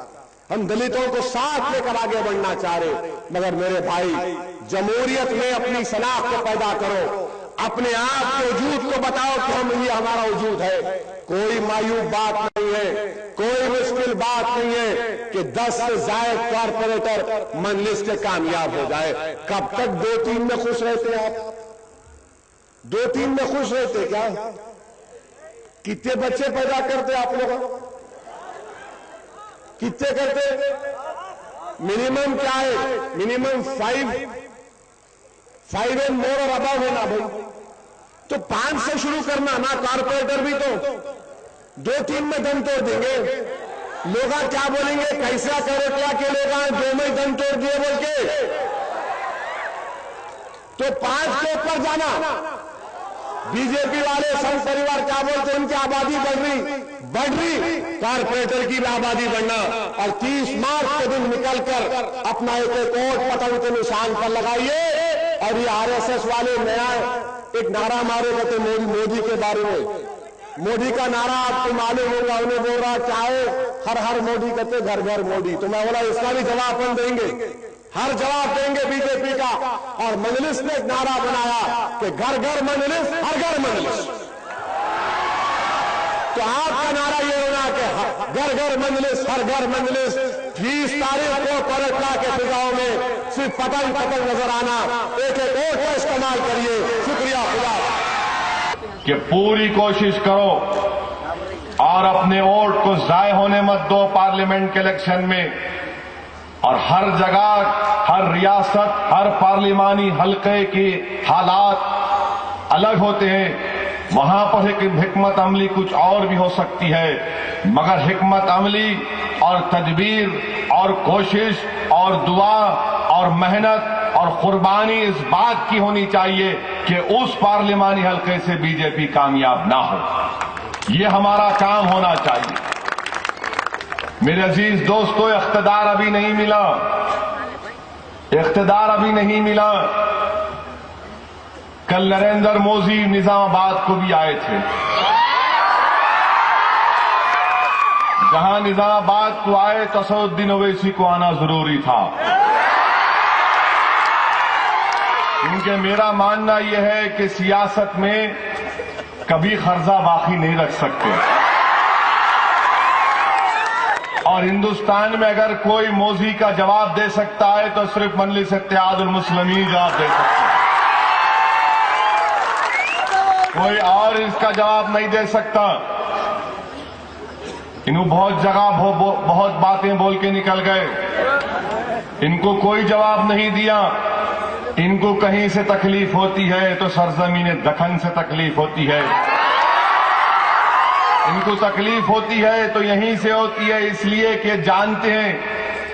हम दलितों को साथ लेकर आगे बढ़ना चाह रहे। मगर मेरे भाई, जमहूरियत में अपनी शनाख्त को पैदा करो, अपने आप के वजूद को बताओ कि हम, ये हमारा वजूद है। कोई मायूब बात नहीं है, कोई मुश्किल बात नहीं है कि 10 से ज्यादा कारपोरेटर मजलिस के कामयाब हो जाए। कब तक 2-3 में खुश रहते आप? 2-3 में खुश रहते क्या? कितने बच्चे पैदा करते आप लोग? कितने करते? मिनिमम क्या है? मिनिमम 5 एंड मोर और अबव है ना भाई। तो 5 से शुरू करना ना। कारपोरेटर भी तो 2-3 में दम तोड़ देंगे। लोग क्या बोलेंगे, कैसा करोटिया के लोग 2 में दम तोड़ दिए बोल के। तो 5 के ऊपर जाना। बीजेपी वाले संघ परिवार क्या बोलते हैं, उनकी आबादी बढ़ रही, कारपोरेटर की भी आबादी बढ़ना। और 30 मार्च के दिन निकलकर अपना एक वोट पतंग के निशान पर लगाइए। और ये आरएसएस वाले नया एक नारा मारे कहते मोदी के बारे में। मोदी का नारा आपको मालूम होगा, उन्हें बोल रहा क्या है, हर हर मोदी कहते घर घर मोदी। तो मैं बोला इसका भी जवाब हम देंगे, हर जवाब देंगे बीजेपी का। और मजलिस ने एक नारा बनाया कि घर घर मजलिस, हर घर मजलिस। तो आपका नारा ये होना कि घर घर मजलिस, हर घर मजलिस। 20 तारीख को कोरटला के फिजाओं में सिर्फ पतंग पतंग नजर आना। एक एक वोट का इस्तेमाल करिए। शुक्रिया खुदा कि पूरी कोशिश करो और अपने वोट को जाय होने मत दो पार्लियामेंट के इलेक्शन में। और हर जगह, हर रियासत, हर पार्लिमानी हलके के हालात अलग होते हैं। वहां पर हिकमत अमली कुछ और भी हो सकती है, मगर हिकमत अमली और तदबीर और कोशिश और दुआ और मेहनत और कुर्बानी इस बात की होनी चाहिए कि उस पार्लिमानी हलके से बीजेपी कामयाब ना हो। ये हमारा काम होना चाहिए। मेरे अजीज दोस्तों, इख्तिदार अभी नहीं मिला, इख्तिदार अभी नहीं मिला। कल नरेंद्र मोदी निजामाबाद को भी आए थे। जहां निजामाबाद को आए तो असदुद्दीन ओवैसी को आना जरूरी था, क्योंकि मेरा मानना यह है कि सियासत में कभी खर्जा बाकी नहीं रख सकते। और हिंदुस्तान में अगर कोई मोदी का जवाब दे सकता है तो सिर्फ मजलिस इत्तेहादुल मुस्लिमीन जवाब दे सकता है, कोई और इसका जवाब नहीं दे सकता। इन्हों बहुत जगह बहुत बातें बोल के निकल गए, इनको कोई जवाब नहीं दिया। इनको कहीं से तकलीफ होती है तो सरजमीन दखन से तकलीफ होती है, इनको तकलीफ होती है तो यहीं से होती है, इसलिए कि जानते हैं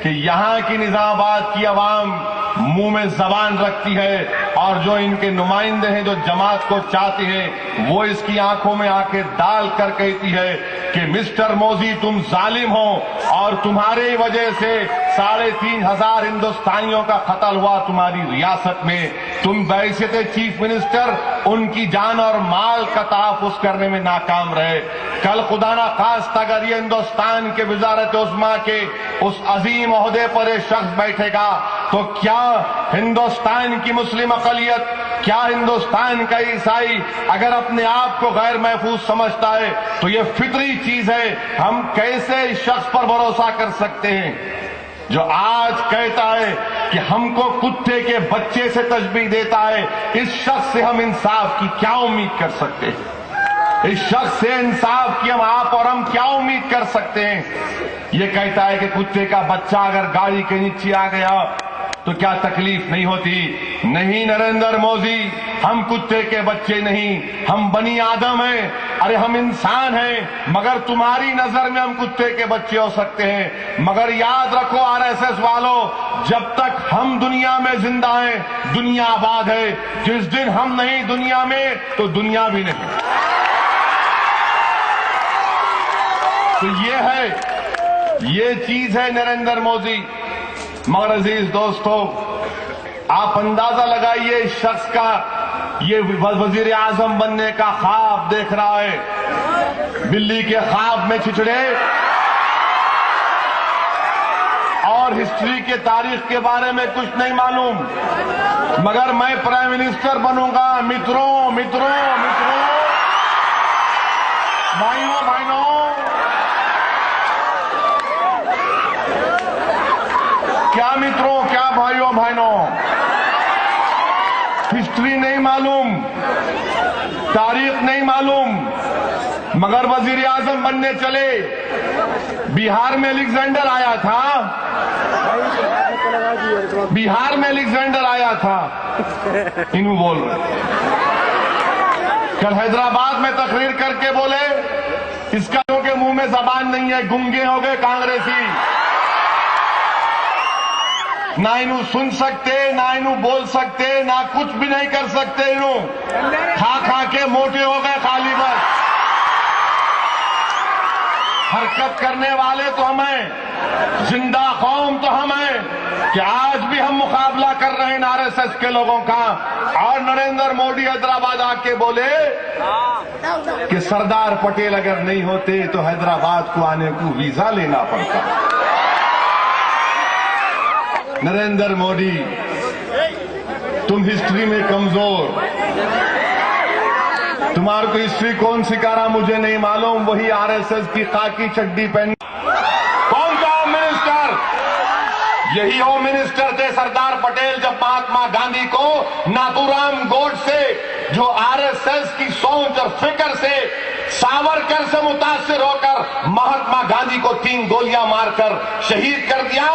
कि यहां की निजामाबाद की आवाम मुंह में जबान रखती है। और जो इनके नुमाइंदे हैं, जो जमात को चाहते हैं, वो इसकी आंखों में आंखें डाल कर कहती है कि मिस्टर मोदी तुम जालिम हो और तुम्हारे वजह से 3,500 हिंदुस्तानियों का कत्ल हुआ तुम्हारी रियासत में। तुम बैसियत चीफ मिनिस्टर उनकी जान और माल का तहफ़्फ़ुज़ करने में नाकाम रहे। कल खुदा ना खास्ता अगर ये हिंदुस्तान के वज़ारत उज़्मा के उस अजीम ओहदे पर एक शख्स बैठेगा तो क्या हिंदुस्तान की मुस्लिम अक़लियत, क्या हिंदुस्तान का ईसाई अगर अपने आप को गैर महफूज समझता है तो ये फितरी चीज है। हम कैसे इस शख्स पर भरोसा कर सकते हैं जो आज कहता है कि हमको कुत्ते के बच्चे से तशबीह देता है। इस शख्स से हम इंसाफ की क्या उम्मीद कर सकते हैं? इस शख्स से इंसाफ की आप और हम क्या उम्मीद कर सकते हैं? ये कहता है कि कुत्ते का बच्चा अगर गाड़ी के नीचे आ गया तो क्या तकलीफ नहीं होती? नहीं नरेंद्र मोदी, हम कुत्ते के बच्चे नहीं, हम बनी आदम हैं। अरे हम इंसान हैं, मगर तुम्हारी नजर में हम कुत्ते के बच्चे हो सकते हैं। मगर याद रखो आरएसएस वालों, जब तक हम दुनिया में जिंदा हैं दुनिया आबाद है। जिस दिन हम नहीं दुनिया में तो दुनिया भी नहीं। तो ये है ये चीज है नरेंद्र मोदी। मगर अजीज दोस्तों, आप अंदाजा लगाइए इस शख्स का, ये वजीर आजम बनने का ख्वाब देख रहा है, बिल्ली के ख्वाब में छिछड़े, और हिस्ट्री के तारीख के बारे में कुछ नहीं मालूम, मगर मैं प्राइम मिनिस्टर बनूंगा। मित्रों मित्रों मित्रों, भाइयों बहनों, क्या मित्रों, क्या भाइयों बहनों, हिस्ट्री नहीं मालूम, तारीख नहीं मालूम, मगर वजीर आजम बनने चले। बिहार में अलेक्जेंडर आया था, बिहार में अलेक्जेंडर आया था, इन्हों बोल रहे। कल हैदराबाद में तकरीर करके बोले इसका के मुंह में जबान नहीं है, गूंगे हो गए कांग्रेसी, ना इन्हों सुन सकते, ना इन्हों बोल सकते, ना कुछ भी नहीं कर सकते। इन्हों खा खा के मोटे हो गए खाली बस। हरकत करने वाले तो हम हैं, जिंदा कौम तो हम हैं कि आज भी हम मुकाबला कर रहे हैं आरएसएस के लोगों का। और नरेंद्र मोदी हैदराबाद आके बोले कि सरदार पटेल अगर नहीं होते तो हैदराबाद को आने को वीजा लेना पड़ता। नरेंद्र मोदी, तुम हिस्ट्री में कमजोर, तुम्हारे को हिस्ट्री कौन सिखा रहा मुझे नहीं मालूम। वही आरएसएस की खाकी चड्डी पहन, कौन सा होम मिनिस्टर? यही होम मिनिस्टर थे सरदार पटेल जब महात्मा गांधी को नाथूराम गोडसे, जो आरएसएस की सोच और फिक्र से सावरकर से मुतासिर होकर महात्मा गांधी को 3 गोलियां मारकर शहीद कर दिया।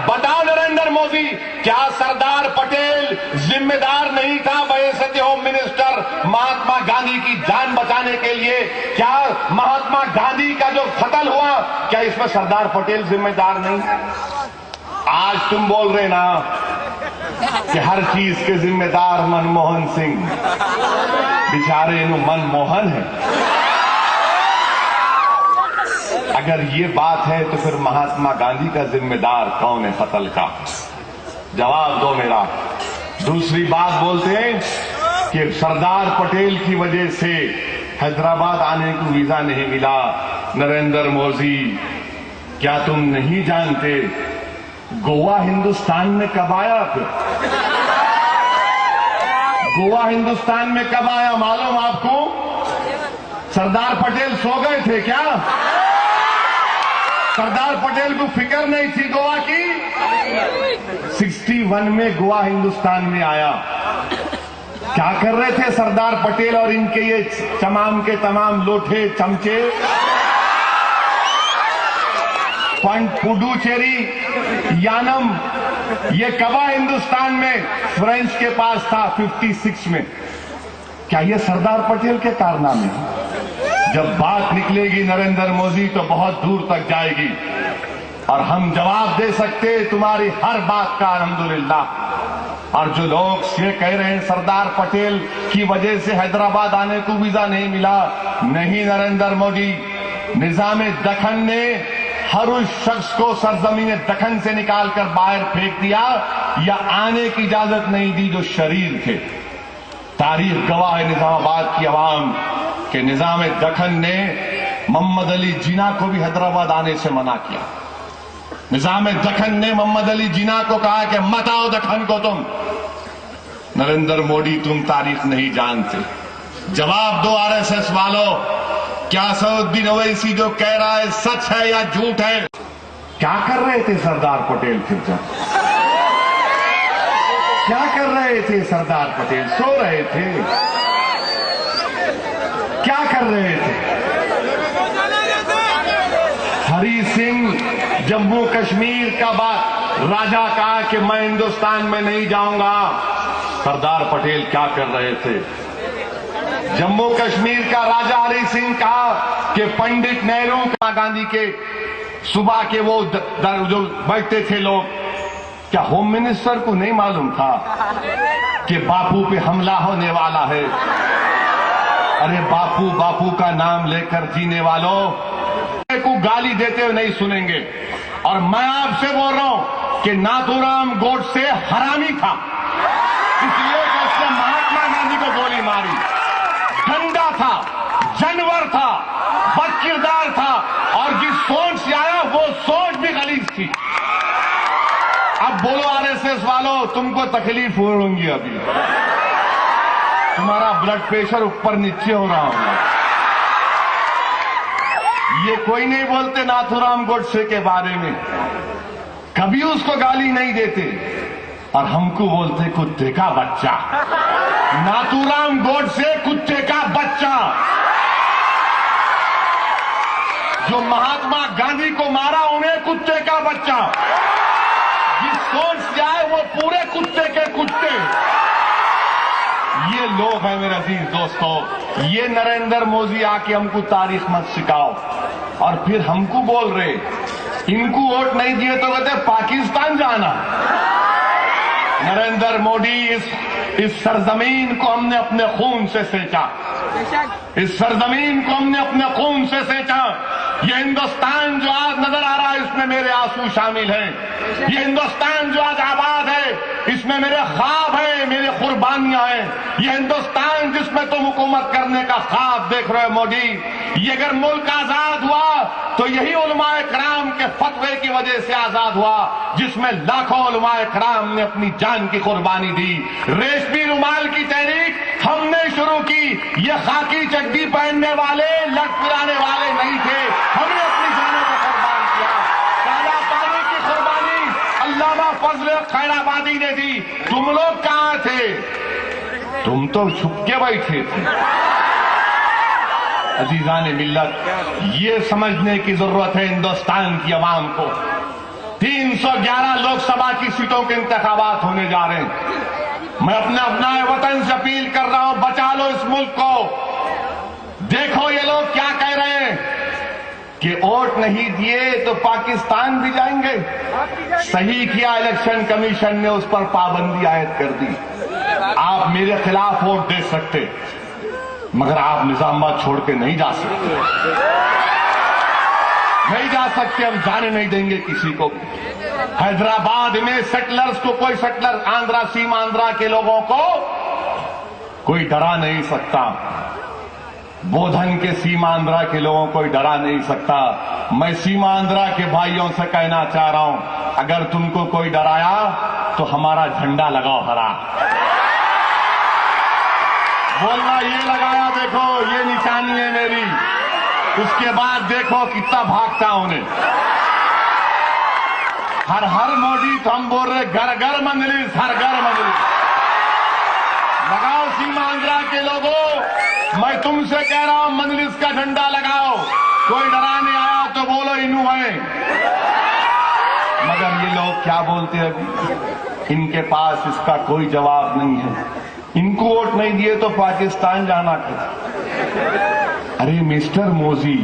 बता नरेंद्र मोदी, क्या सरदार पटेल जिम्मेदार नहीं था बहैसियत होम मिनिस्टर महात्मा गांधी की जान बचाने के लिए? क्या महात्मा गांधी का जो कत्ल हुआ, क्या इसमें सरदार पटेल जिम्मेदार नहीं? आज तुम बोल रहे ना कि हर चीज के जिम्मेदार मनमोहन सिंह, बेचारे इन्हों मनमोहन है। अगर ये बात है तो फिर महात्मा गांधी का जिम्मेदार कौन है कत्ल का? जवाब दो मेरा। दूसरी बात बोलते हैं कि सरदार पटेल की वजह से हैदराबाद आने को वीजा नहीं मिला। नरेंद्र मोदी, क्या तुम नहीं जानते गोवा हिंदुस्तान में कब आया? फिर गोवा हिंदुस्तान में कब आया मालूम आपको? सरदार पटेल सो गए थे क्या? सरदार पटेल को फिक्र नहीं थी गोवा की? 61 में गोवा हिंदुस्तान में आया। क्या कर रहे थे सरदार पटेल और इनके ये तमाम के तमाम लोठे चमचे? पुडुचेरी यानम, ये कबा हिंदुस्तान में फ्रेंच के पास था 56 में। क्या ये सरदार पटेल के कारनामे? जब बात निकलेगी नरेंद्र मोदी तो बहुत दूर तक जाएगी और हम जवाब दे सकते तुम्हारी हर बात का अल्हम्दुलिल्लाह। और जो लोग ये कह रहे हैं सरदार पटेल की वजह से हैदराबाद आने को वीजा नहीं मिला, नहीं नरेंद्र मोदी, निजाम दखन ने हर उस शख्स को सरजमीन दखन से निकालकर बाहर फेंक दिया या आने की इजाजत नहीं दी जो शरीर थे। तारीख गवाह है निजामाबाद की आवाम के निजाम दखन ने मोहम्मद अली जिन्ना को भी हैदराबाद आने से मना किया। निजाम दखन ने मोहम्मद अली जिन्ना को कहा कि मत आओ दखन को तुम। नरेंद्र मोदी, तुम तारीख नहीं जानते। जवाब दो आरएसएस वालों, क्या असदुद्दीन ओवैसी जो कह रहा है सच है या झूठ है? क्या कर रहे थे सरदार पटेल फिर जब? क्या कर रहे थे सरदार पटेल? सो रहे थे? क्या कर रहे थे? हरि सिंह जम्मू कश्मीर का राजा कहा कि मैं हिंदुस्तान में नहीं जाऊंगा। सरदार पटेल क्या कर रहे थे? जम्मू कश्मीर का राजा हरि सिंह कहा कि पंडित नेहरू गांधी के सुबह के वो जो बैठते थे लोग, क्या होम मिनिस्टर को नहीं मालूम था कि बापू पे हमला होने वाला है? अरे बापू बापू का नाम लेकर जीने वालों, को गाली देते हुए नहीं सुनेंगे। और मैं आपसे बोल रहा हूं कि नाथूराम गोडसे हरामी था, इसलिए कि उसने महात्मा गांधी को गोली मारी। गंदा था, जानवर था, बदकिरदार था, और जिस सोच से आया वो सोच भी गलीज थी। अब बोलो आरएसएस वालों, तुमको तकलीफ हो होंगी, अभी तुम्हारा ब्लड प्रेशर ऊपर नीचे हो रहा होगा। ये कोई नहीं बोलते नाथूराम गोडसे के बारे में, कभी उसको गाली नहीं देते, और हमको बोलते कुत्ते का बच्चा। नाथूराम गोडसे कुत्ते का बच्चा, जो महात्मा गांधी को मारा उन्हें कुत्ते का बच्चा, जिस सोच से आए वो पूरे कुत्ते के कुत्ते। ये लोग हैं मेरे अजीज दोस्तों। ये नरेंद्र मोदी आके हमको तारीख मत सिखाओ, और फिर हमको बोल रहे इनको वोट नहीं दिए तो कहते पाकिस्तान जाना। नरेंद्र मोदी, इस सरजमीन को हमने अपने खून से सेंचा, इस सरजमीन को हमने अपने खून से सेंचा। ये हिंदुस्तान जो आज नजर आ रहा है इसमें मेरे आंसू शामिल हैं। ये हिंदुस्तान जो आज आबाद है इसमें मेरे ख्वाब हैं, मेरी कुर्बानियां हैं। ये हिंदुस्तान जिसमें तुम हुकूमत करने का ख्वाब देख रहे हो मोदी, ये अगर मुल्क आजाद हुआ तो यही उलमाए कराम के फतवे की वजह से आजाद हुआ, जिसमें लाखों उलमाए कराम ने अपनी जान की कुर्बानी दी। रेशमी रुमाल की तहरीक हमने शुरू की। ये खाकी चड्डी पहनने वाले, लट पिराने वाले नहीं थे, हमने अपनी जानों को कुर्बान किया। काला पानी की कुर्बानी अल्लामा फजल खैराबादी ने दी। तुम लोग कहां थे? तुम तो छुप के बैठे थे। अजीजान मिल्लत, ये समझने की जरूरत है हिंदुस्तान की अवाम को। 311 लोकसभा की सीटों के इंतखाबात होने जा रहे हैं। मैं अपने वतन से अपील कर रहा हूं, बचा लो इस मुल्क को। देखो ये लोग क्या कह रहे हैं कि वोट नहीं दिए तो पाकिस्तान भी जाएंगे। सही किया इलेक्शन कमीशन ने, उस पर पाबंदी आयद कर दी। आप मेरे खिलाफ वोट दे सकते, मगर आप निजामाबाद छोड़ के नहीं जा सकते, नहीं जा सकते। हम जाने नहीं देंगे किसी को। हैदराबाद में सेटलर्स को कोई सेटलर, आंध्रा, सीमांध्रा के लोगों को कोई डरा नहीं सकता। बोधन के सीमांध्रा के लोगों को कोई डरा नहीं सकता। मैं सीमांध्रा के भाइयों से कहना चाह रहा हूं, अगर तुमको कोई डराया तो हमारा झंडा लगाओ हरा। बोलना ये लगाया, देखो ये निशानी है मेरी, उसके बाद देखो कितना भागता उन्हें। हर हर मोदी तो हम बोल रहे घर घर मंजलिस, हर घर मंजलिस लगाओ। सीमांध्रा के लोगों, मैं तुमसे कह रहा हूं मंजलिस का झंडा लगाओ। कोई डराने आया तो बोलो इनू है। मगर ये लोग क्या बोलते हैं अभी, इनके पास इसका कोई जवाब नहीं है। इनको वोट नहीं दिए तो पाकिस्तान जाना था। अरे मिस्टर मोदी,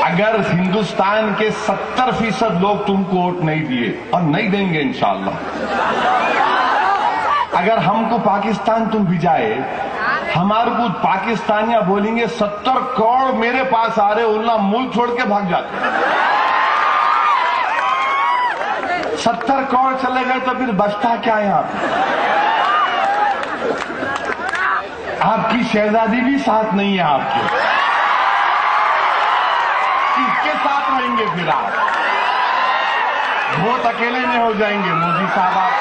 अगर हिंदुस्तान के 70% लोग तुमको वोट नहीं दिए, और नहीं देंगे इंशाअल्लाह, अगर हमको पाकिस्तान तुम भिजाए, हमारे को पाकिस्तानियां बोलेंगे 70 करोड़ मेरे पास आ रहे, उल्ला मुल्क छोड़ के भाग जाते। 70 करोड़ चले गए तो फिर बचता क्या है? आपकी शहजादी भी साथ नहीं है आपके, किसके साथ रहेंगे फिर आप? बहुत अकेले में हो जाएंगे मोदी साहब। आप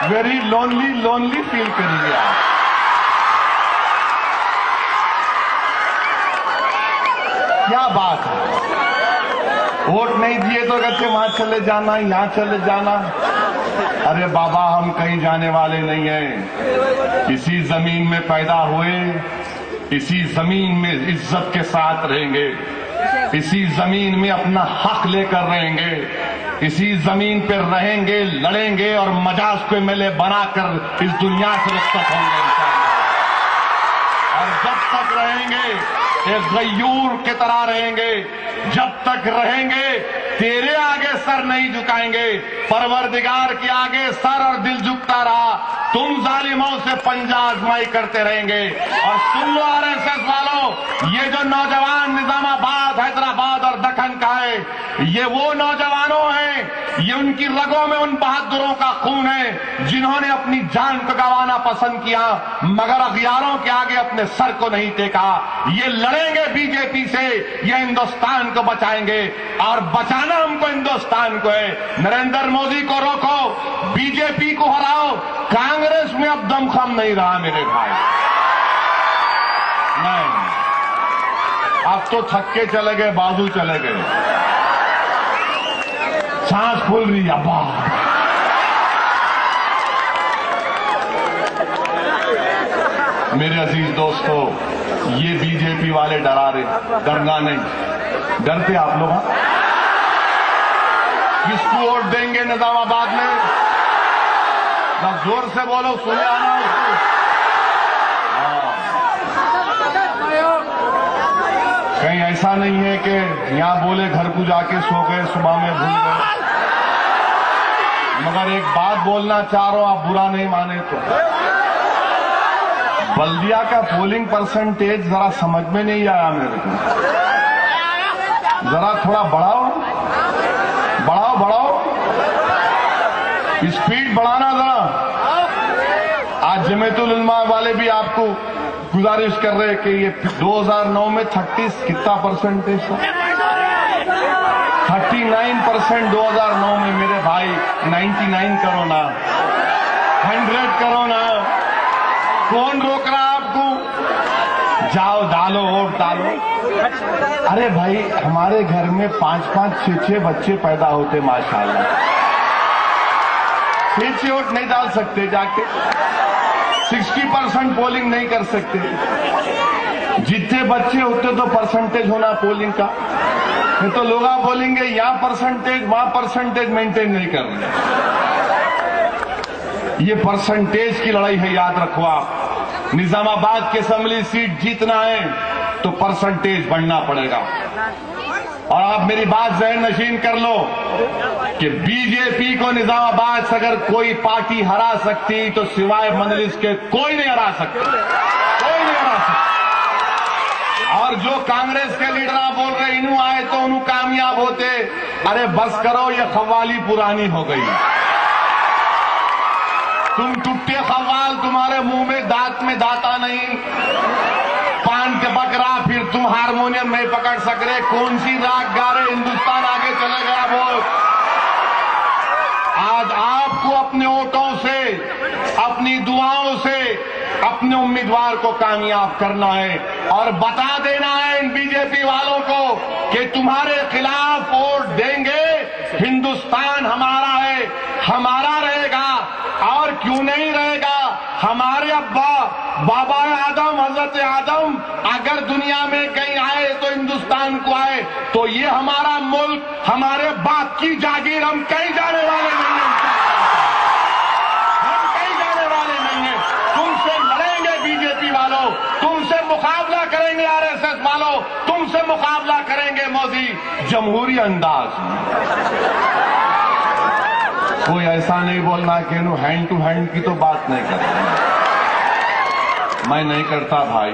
वेरी लोनली फील करेंगे आप। क्या बात है, वोट नहीं दिए तो कहते वहां चले जाना, यहां चले जाना। अरे बाबा, हम कहीं जाने वाले नहीं हैं। इसी जमीन में पैदा हुए, इसी जमीन में इज्जत के साथ रहेंगे, इसी जमीन में अपना हक लेकर रहेंगे, इसी जमीन पर रहेंगे, लड़ेंगे और मजाज को मेले बनाकर इस दुनिया से रुखसत होंगे इंशाअल्लाह। और जब तक रहेंगे एक गयूर की तरह रहेंगे, जब तक रहेंगे तेरे आगे सर नहीं झुकाएंगे। परवरदिगार के आगे सर और दिल झुकता रहा, तुम जालिमों से पंजा आजमाई करते रहेंगे। और सुन लो आरएसएस वालों, ये जो नौजवान निजामाबाद, हैदराबाद और दक्कन का है, ये वो नौजवानों हैं, ये उनकी रगों में उन बहादुरों का खून है जिन्होंने अपनी जान को गंवाना पसंद किया, मगर अगयारों के आगे अपने सर को नहीं टेका। ये लड़ेंगे बीजेपी से, ये हिंदुस्तान को बचाएंगे, और बचाना हमको हिंदुस्तान को है। नरेंद्र मोदी को रोको, बीजेपी को हराओ। कांग्रेस में अब दमखम नहीं रहा मेरे भाई, नहीं, अब तो थक्के चले गए, बाजू चले गए, सांस फूल रही है। अब्बा मेरे अजीज दोस्तों, ये बीजेपी वाले डरा रहे, डरना नहीं। डरते आप लोग? किसको वोट देंगे निजामाबाद में? बस जोर से बोलो, सुने आना उसको। कहीं ऐसा नहीं है कि यहां बोले घर को जाके सो गए, सुबह में भूल गए। मगर एक बात बोलना चाह रहा हूं, आप बुरा नहीं माने तो, बल्दिया का पोलिंग परसेंटेज जरा समझ में नहीं आया मेरे को। जरा थोड़ा बढ़ाओ, बढ़ाओ, बढ़ाओ, स्पीड बढ़ाना जरा। आज जमीयतुल उलमा वाले भी आपको गुजारिश कर रहे हैं कि ये 2009 में 30 कितना परसेंटेज था? 39% 2009 में। मेरे भाई 99 करो ना, 100 करो ना, कौन रोक रहा आपको? जाओ, डालो, वोट डालो। अरे भाई, हमारे घर में 5-5, 6-6 बच्चे पैदा होते माशाल्लाह। 6 वोट नहीं डाल सकते जाके? 60% पोलिंग नहीं कर सकते? जितने बच्चे होते तो परसेंटेज होना पोलिंग का। नहीं तो लोग आप बोलेंगे यहां परसेंटेज, वहां परसेंटेज मेंटेन नहीं कर रहे। ये परसेंटेज की लड़ाई है, याद रखो आप। निजामाबाद की असेंबली सीट जीतना है तो परसेंटेज बढ़ना पड़ेगा। और आप मेरी बात ज़हन नशीन कर लो कि बीजेपी को निजामाबाद से अगर कोई पार्टी हरा सकती तो सिवाय मजलिस के कोई नहीं हरा सकती, कोई नहीं हरा सकती। और जो कांग्रेस के लीडर बोल रहे इन्हू आए तो उन्हू कामयाब होते, अरे बस करो, ये खवाली पुरानी हो गई। तुम टुट्टे खवाल, तुम्हारे मुंह में दाता नहीं, पान के बकरा, फिर तुम हारमोनियम नहीं पकड़ सक रहे, कौन सी राग गा रहे, हिंदुस्तान आगे चले गया वो। आज आपको अपने वोटों से, अपनी दुआओं से अपने उम्मीदवार को कामयाब करना है और बता देना है इन बीजेपी वालों को कि तुम्हारे खिलाफ वोट देंगे, हिंदुस्तान हमारा है, हमारा रहेगा। और क्यों नहीं रहेगा? हमारे अब्बा बाबा आदम, हजरत आदम अगर दुनिया में कहीं आए तो हिंदुस्तान को आए, तो ये हमारा मुल्क, हमारे बाप की जागीर, हम कहीं जाने वाले नहीं हैं, हम कहीं जाने वाले नहीं हैं। तुमसे लड़ेंगे बीजेपी वालों, तुमसे मुकाबला करेंगे आरएसएस वालों, तुमसे मुकाबला करेंगे मोदी जमहूरी अंदाज में। कोई ऐसा नहीं बोलना कि नो हैंड टू हैंड की तो बात नहीं करता, मैं नहीं करता भाई।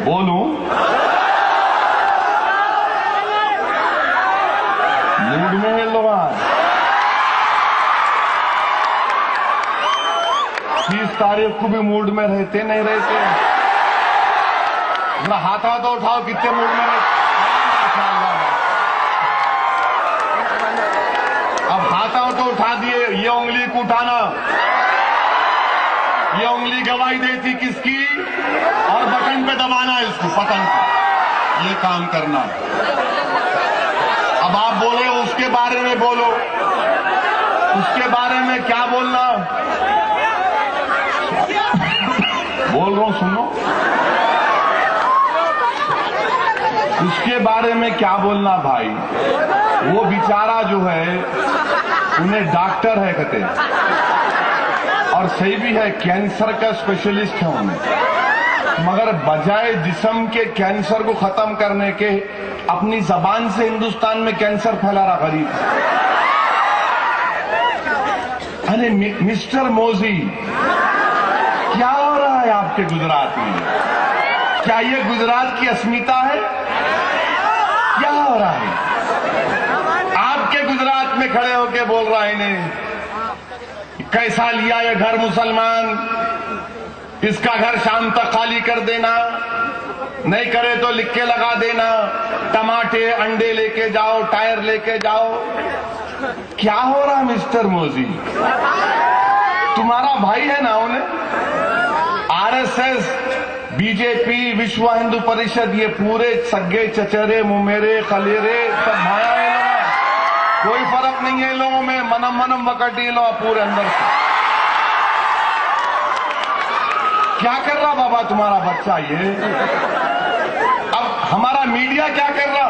बोलूं? मूड में है लोग आज। 30 तारीख को भी मूड में रहते नहीं रहते? जरा हाथ तो उठाओ, कितने मूड में रहते? अब हाथ तो उठा दिए, ये उंगली को उठाना, ये उंगली गवाही देती किसकी, और बटन पे दबाना इसको, पतंग को, ये काम करना। अब आप बोले उसके बारे में बोलो, उसके बारे में क्या बोलना? बोल रहा हूं, सुनो। उसके बारे में क्या बोलना भाई? वो बेचारा जो है, उन्हें डॉक्टर है कहते, और सही भी है, कैंसर का स्पेशलिस्ट है उन्हें, मगर बजाय जिस्म के कैंसर को खत्म करने के अपनी जबान से हिंदुस्तान में कैंसर फैला रहा गरीब। अरे मिस्टर मोदी, क्या हो रहा है आपके गुजरात में? क्या ये गुजरात की अस्मिता है? क्या हो रहा है? आपके गुजरात में खड़े होके बोल रहा है इन्हें कैसा लिया ये घर मुसलमान, इसका घर शाम तक खाली कर देना, नहीं करे तो लिख के लगा देना, टमाटे अंडे लेके जाओ, टायर लेके जाओ। क्या हो रहा है मिस्टर मोदी? तुम्हारा भाई है ना उन्हें? आरएसएस, बीजेपी, विश्व हिंदू परिषद, ये पूरे सगे चचेरे मुमेरे खलेरे सब भाया है लोग, कोई फर्क नहीं है लोगों में, मनम मनम वकटी लो पूरे अंदर से। क्या कर रहा बाबा तुम्हारा बच्चा ये? अब हमारा मीडिया क्या कर रहा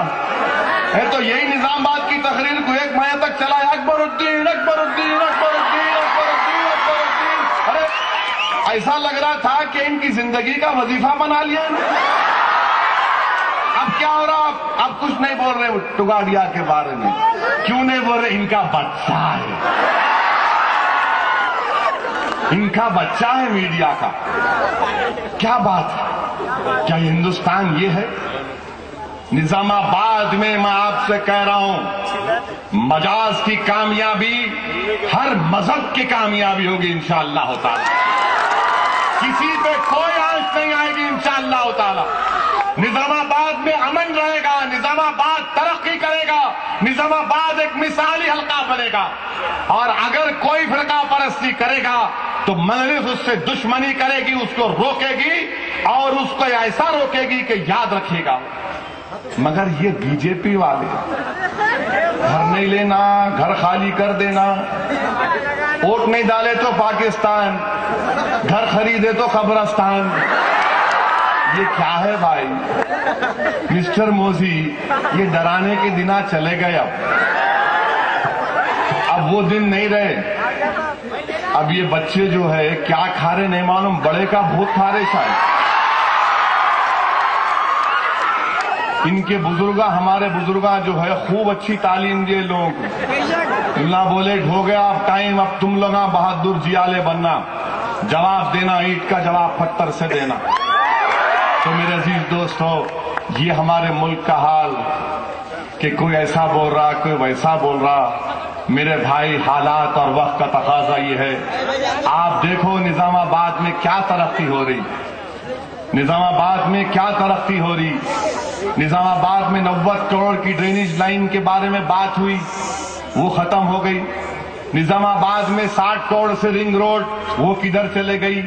है? तो यही निजामाबाद की तकरीर को 1 महीने तक चला, अकबरुद्दीन अकबरुद्दीन अकबरुद्दीन अकबरुद्दीन अकबरुद्दीन। अरे ऐसा लग रहा था कि इनकी जिंदगी का वजीफा बना लिया। अब क्या हो रहा? अब कुछ नहीं बोल रहे टुगाडिया के बारे में। क्यों नहीं बोल रहे? इनका बच्चा है, इनका बच्चा है मीडिया का। क्या बात है? क्या हिंदुस्तान ये है? निजामाबाद में मैं आपसे कह रहा हूं, मजाज की कामयाबी हर मजहब की कामयाबी होगी इंशाअल्लाह ताला। किसी पे कोई आंच नहीं आएगी इंशाअल्लाह ताला। निजामाबाद में अमन रहेगा, निजामाबाद तरक्की करेगा, निजामाबाद एक मिसाली हल्का बनेगा। और अगर कोई फिरका परस्ती करेगा तो मजलिस उससे दुश्मनी करेगी, उसको रोकेगी और उसको ऐसा रोकेगी कि याद रखेगा। मगर ये बीजेपी वाले घर नहीं लेना, घर खाली कर देना, वोट नहीं डाले तो पाकिस्तान, घर खरीदे तो कब्रिस्तान। ये क्या है भाई? मिस्टर मोदी, ये डराने के दिन चले गए। अब वो दिन नहीं रहे। अब ये बच्चे जो है क्या खा रहे नहीं मालूम, बड़े का भूत खा रहे शायद। इनके बुजुर्गा, हमारे बुजुर्गा जो है खूब अच्छी तालीम दिए लोगों को। ना बोले हो गया अब टाइम, अब तुम लोग बहादुर जियाले बनना, जवाब देना ईंट का जवाब पत्थर से देना। तो मेरे अजीज दोस्तों, ये हमारे मुल्क का हाल कि कोई ऐसा बोल रहा, कोई वैसा बोल रहा। मेरे भाई, हालात और वक्त का तकाजा ये है। आप देखो निजामाबाद में क्या तरक्की हो रही, निजामाबाद में क्या तरक्की हो रही। निजामाबाद में 90 करोड़ की ड्रेनेज लाइन के बारे में बात हुई, वो खत्म हो गई। निजामाबाद में 60 करोड़ से रिंग रोड, वो किधर चले गई।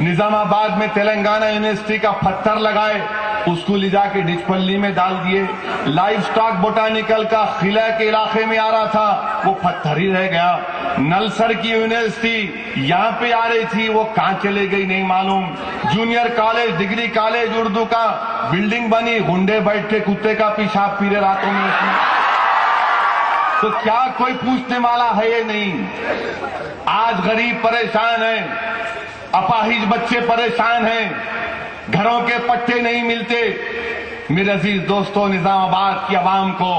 निजामाबाद में तेलंगाना यूनिवर्सिटी का पत्थर लगाए, उसको ले जाके डिचपल्ली में डाल दिए। लाइव स्टॉक बोटानिकल का खिला के इलाके में आ रहा था, वो पत्थर ही रह गया। नलसर की यूनिवर्सिटी यहाँ पे आ रही थी, वो कहाँ चले गई नहीं मालूम। Junior college, degree college Urdu का बिल्डिंग बनी, गुंडे बैठ के कुत्ते का पेशाब पी रहे रातों में उसमें। तो क्या कोई पूछने वाला है? ये नहीं। आज गरीब परेशान है, अपाहिज बच्चे परेशान हैं, घरों के पट्टे नहीं मिलते। मेरे अजीज दोस्तों, निजामाबाद की आवाम को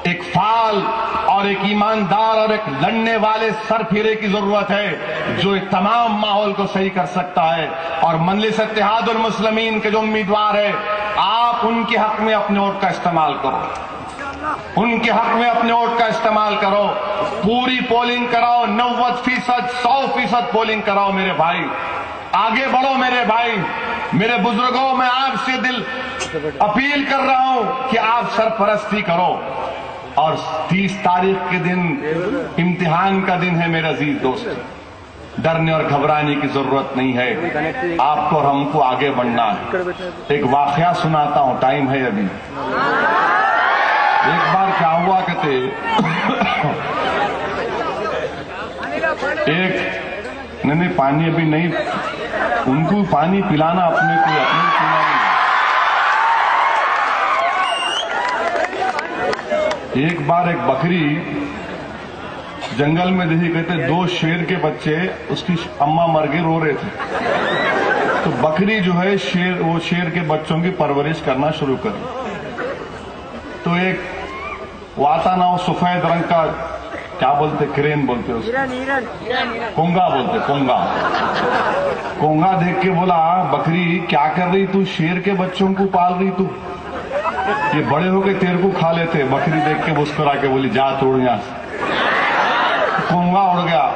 एक फाल और एक ईमानदार और एक लड़ने वाले सरफिरे की जरूरत है, जो एक तमाम माहौल को सही कर सकता है। और मजलिस इत्तेहादुल मुस्लिमीन के जो उम्मीदवार है, आप उनके हक में अपने वोट का इस्तेमाल करो, उनके हक में अपने वोट का इस्तेमाल करो। पूरी पोलिंग कराओ, 90%, 100% पोलिंग कराओ। मेरे भाई आगे बढ़ो। मेरे भाई, मेरे बुजुर्गों, मैं आपसे दिल अपील कर रहा हूं कि आप सरपरस्ती करो। और 30 तारीख के दिन इम्तिहान का दिन है मेरे अजीज दोस्त। डरने और घबराने की जरूरत नहीं है, आपको और हमको आगे बढ़ना है। एक वाकया सुनाता हूं, टाइम है अभी। एक बार क्या हुआ कहते, एक नहीं पानी अभी नहीं, उनको पानी पिलाना अपने को, अपने पिलाना। एक बार एक बकरी जंगल में देखी, कहते 2 शेर के बच्चे, उसकी अम्मा मर गई, रो रहे थे। तो बकरी जो है वो शेर के बच्चों की परवरिश करना शुरू कर। तो एक वो आता ना, वो सफेद रंग का क्या बोलते, क्रेन बोलते उसको, कोंगा बोलते, कोंगा। कोंगा देख के बोला, बकरी क्या कर रही तू, शेर के बच्चों को पाल रही तू, ये बड़े होके तेरे को खा लेते। बकरी देख के मुस्कुरा के बोली, जा तोड़ यहां से। कोंगा उड़ गया।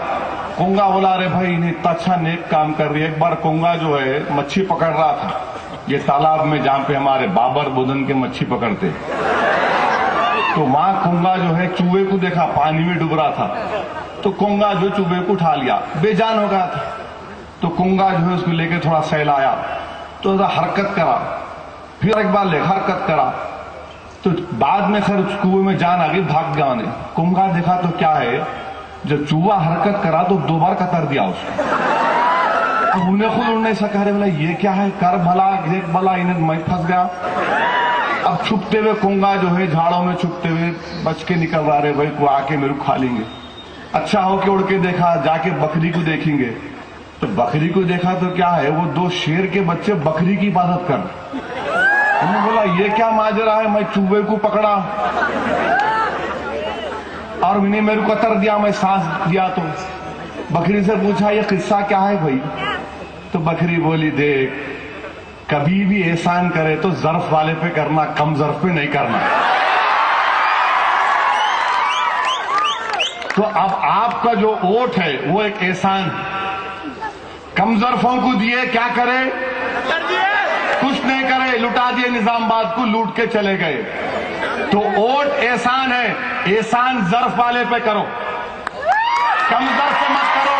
कोंगा बोला, अरे भाई इन्हें इतना अच्छा नेक काम कर रही है। एक बार कोंगा जो है मच्छी पकड़ रहा था, ये तालाब में जहां पे हमारे बाबर बुदन के मच्छी पकड़ते, तो वहां कोंगा जो है चूहे को देखा, पानी में डूब रहा था, तो कोंगा जो चूहे को उठा लिया, बेजान हो गया था। तो कोंगा जो है उसको लेके थोड़ा सहलाया, तो हरकत करा, फिर एक बार ले हरकत करा, तो बाद में खैर कुएं में जान आ गई, भाग गया। ने कोंगा देखा तो क्या है, जब चूहा हरकत करा तो 2 बार कतर दिया उसको। अब उन्हें खुद उड़ने सका, रहे बोला ये क्या है, कर भला देख भला, इन्हें मैं फंस गया। अब छुपते हुए कोंगा जो है झाड़ों में छुपते हुए बच के निकल रहा, रहे भाई को आके मेरे को खा लेंगे। अच्छा हो के उड़ के देखा, जाके बकरी को देखेंगे, तो बकरी को देखा तो क्या है, वो 2 शेर के बच्चे बकरी की इबादत कर। उन्होंने बोला ये क्या माजरा है, मैं चूहे को पकड़ा और इन्हें मेरे को कतर दिया, मैं सांस दिया। तो बकरी से पूछा ये किस्सा क्या है भाई, तो बकरी बोली, देख कभी भी एहसान करे तो ज़र्फ वाले पे करना, कम ज़र्फ पे नहीं करना। तो अब आपका जो वोट है वो एक एहसान, कम ज़र्फों को दिए, क्या करे, कुछ नहीं करे, लुटा दिए, निजामाबाद को लूट के चले गए। तो वोट एहसान है, एहसान ज़र्फ वाले पे करो, कम ज़र्फ पे मत करो,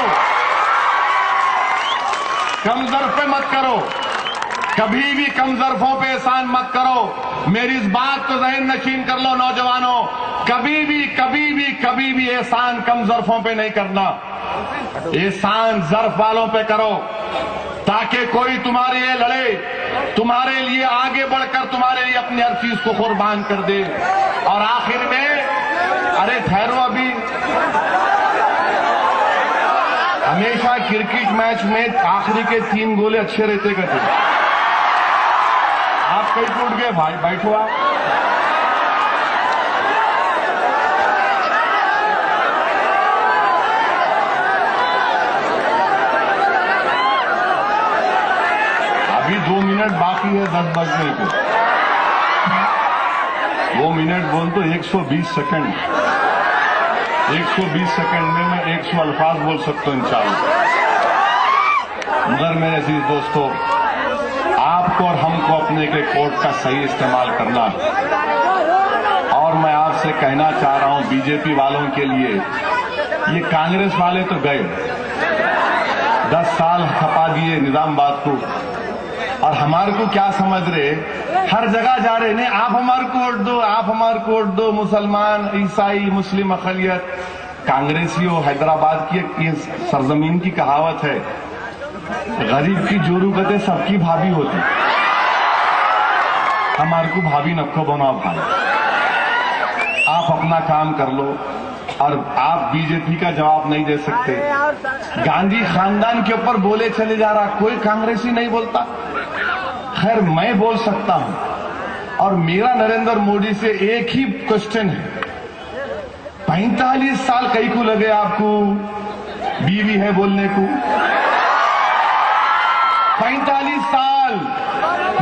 कम ज़र्फ पे मत करो, कभी भी कम ज़र्फों पे एहसान मत करो। मेरी इस बात को ज़हन नशीन कर लो नौजवानों, कभी भी एहसान कम ज़र्फों पे नहीं करना, एहसान ज़र्फ वालों पे करो, ताकि कोई तुम्हारे लिए लड़े, तुम्हारे लिए आगे बढ़कर तुम्हारे लिए अपनी हर चीज को कुर्बान कर दे। और आखिर में, अरे ठहरो अभी, हमेशा क्रिकेट मैच में आखिरी के 3 गोले अच्छे रहते थे। आप कहीं टूट गए भाई, बैठो आप। अभी 2 मिनट बाकी है 10 बजने को। 2 मिनट बोल तो 120 सेकंड, 120 सेकंड में मैं 100 अल्फाज बोल सकता हूं इंशाअल्लाह। मगर मेरे अजीज दोस्तों, आपको और हमको अपने के कोर्ट का सही इस्तेमाल करना है। और मैं आपसे कहना चाह रहा हूं बीजेपी वालों के लिए, ये कांग्रेस वाले तो गए, 10 साल खपा दिए निजामाबाद को, और हमारे को क्या समझ रहे, हर जगह जा रहे, नहीं आप हमारे को वोट दो, आप हमारे को वोट दो, मुसलमान, ईसाई, मुस्लिम अकलियत, कांग्रेसियों। हैदराबाद की एक सरजमीन की कहावत है, गरीब की जोरू कते सबकी भाभी होती, हमारे को भाभी नक्को बनाओ भाई। आप अपना काम कर लो, और आप बीजेपी का जवाब नहीं दे सकते। गांधी खानदान के ऊपर बोले चले जा रहा, कोई कांग्रेसी नहीं बोलता। खैर मैं बोल सकता हूं, और मेरा नरेंद्र मोदी से एक ही क्वेश्चन है, 45 साल कई को लगे आपको बीवी है बोलने को? 45 साल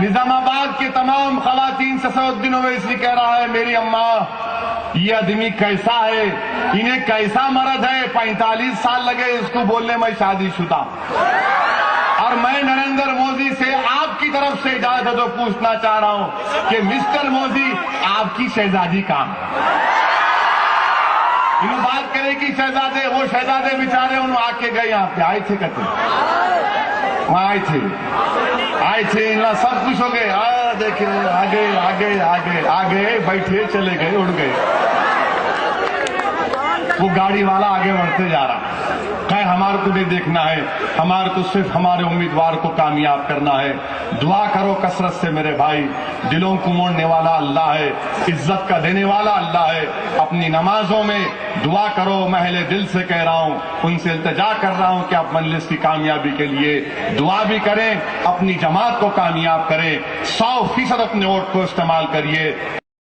निजामाबाद के तमाम खवातीन से सऊद्दीन ओवैसी कह रहा है, मेरी अम्मा ये आदमी कैसा है, इन्हें कैसा मर्द है, 45 साल लगे इसको बोलने में शादीशुदा। और मैं नरेंद्र मोदी से आपकी तरफ से इजाजत तो पूछना चाह रहा हूं कि मिस्टर मोदी, आपकी शहजादी कहां? इन्हों बात करे कि शहजादे, वो शहजादे बेचारे उन्होंने आके गए, यहां पे आए थे, कहते वहां आए थे, इन्हें सब कुछ हो गए, देखिए आगे आगे आगे आगे बैठे, चले गए, उड़ गए, वो गाड़ी वाला आगे बढ़ते जा रहा। खैर हमारे को नहीं देखना है, हमारे को सिर्फ हमारे उम्मीदवार को कामयाब करना है। दुआ करो कसरत से मेरे भाई, दिलों को मोड़ने वाला अल्लाह है, इज्जत का देने वाला अल्लाह है। अपनी नमाजों में दुआ करो, मैं अहले दिल से कह रहा हूं, उनसे इल्तिजा कर रहा हूं कि आप मजलिस की कामयाबी के लिए दुआ भी करें, अपनी जमात को कामयाब करें, 100% अपने वोट को इस्तेमाल करिए।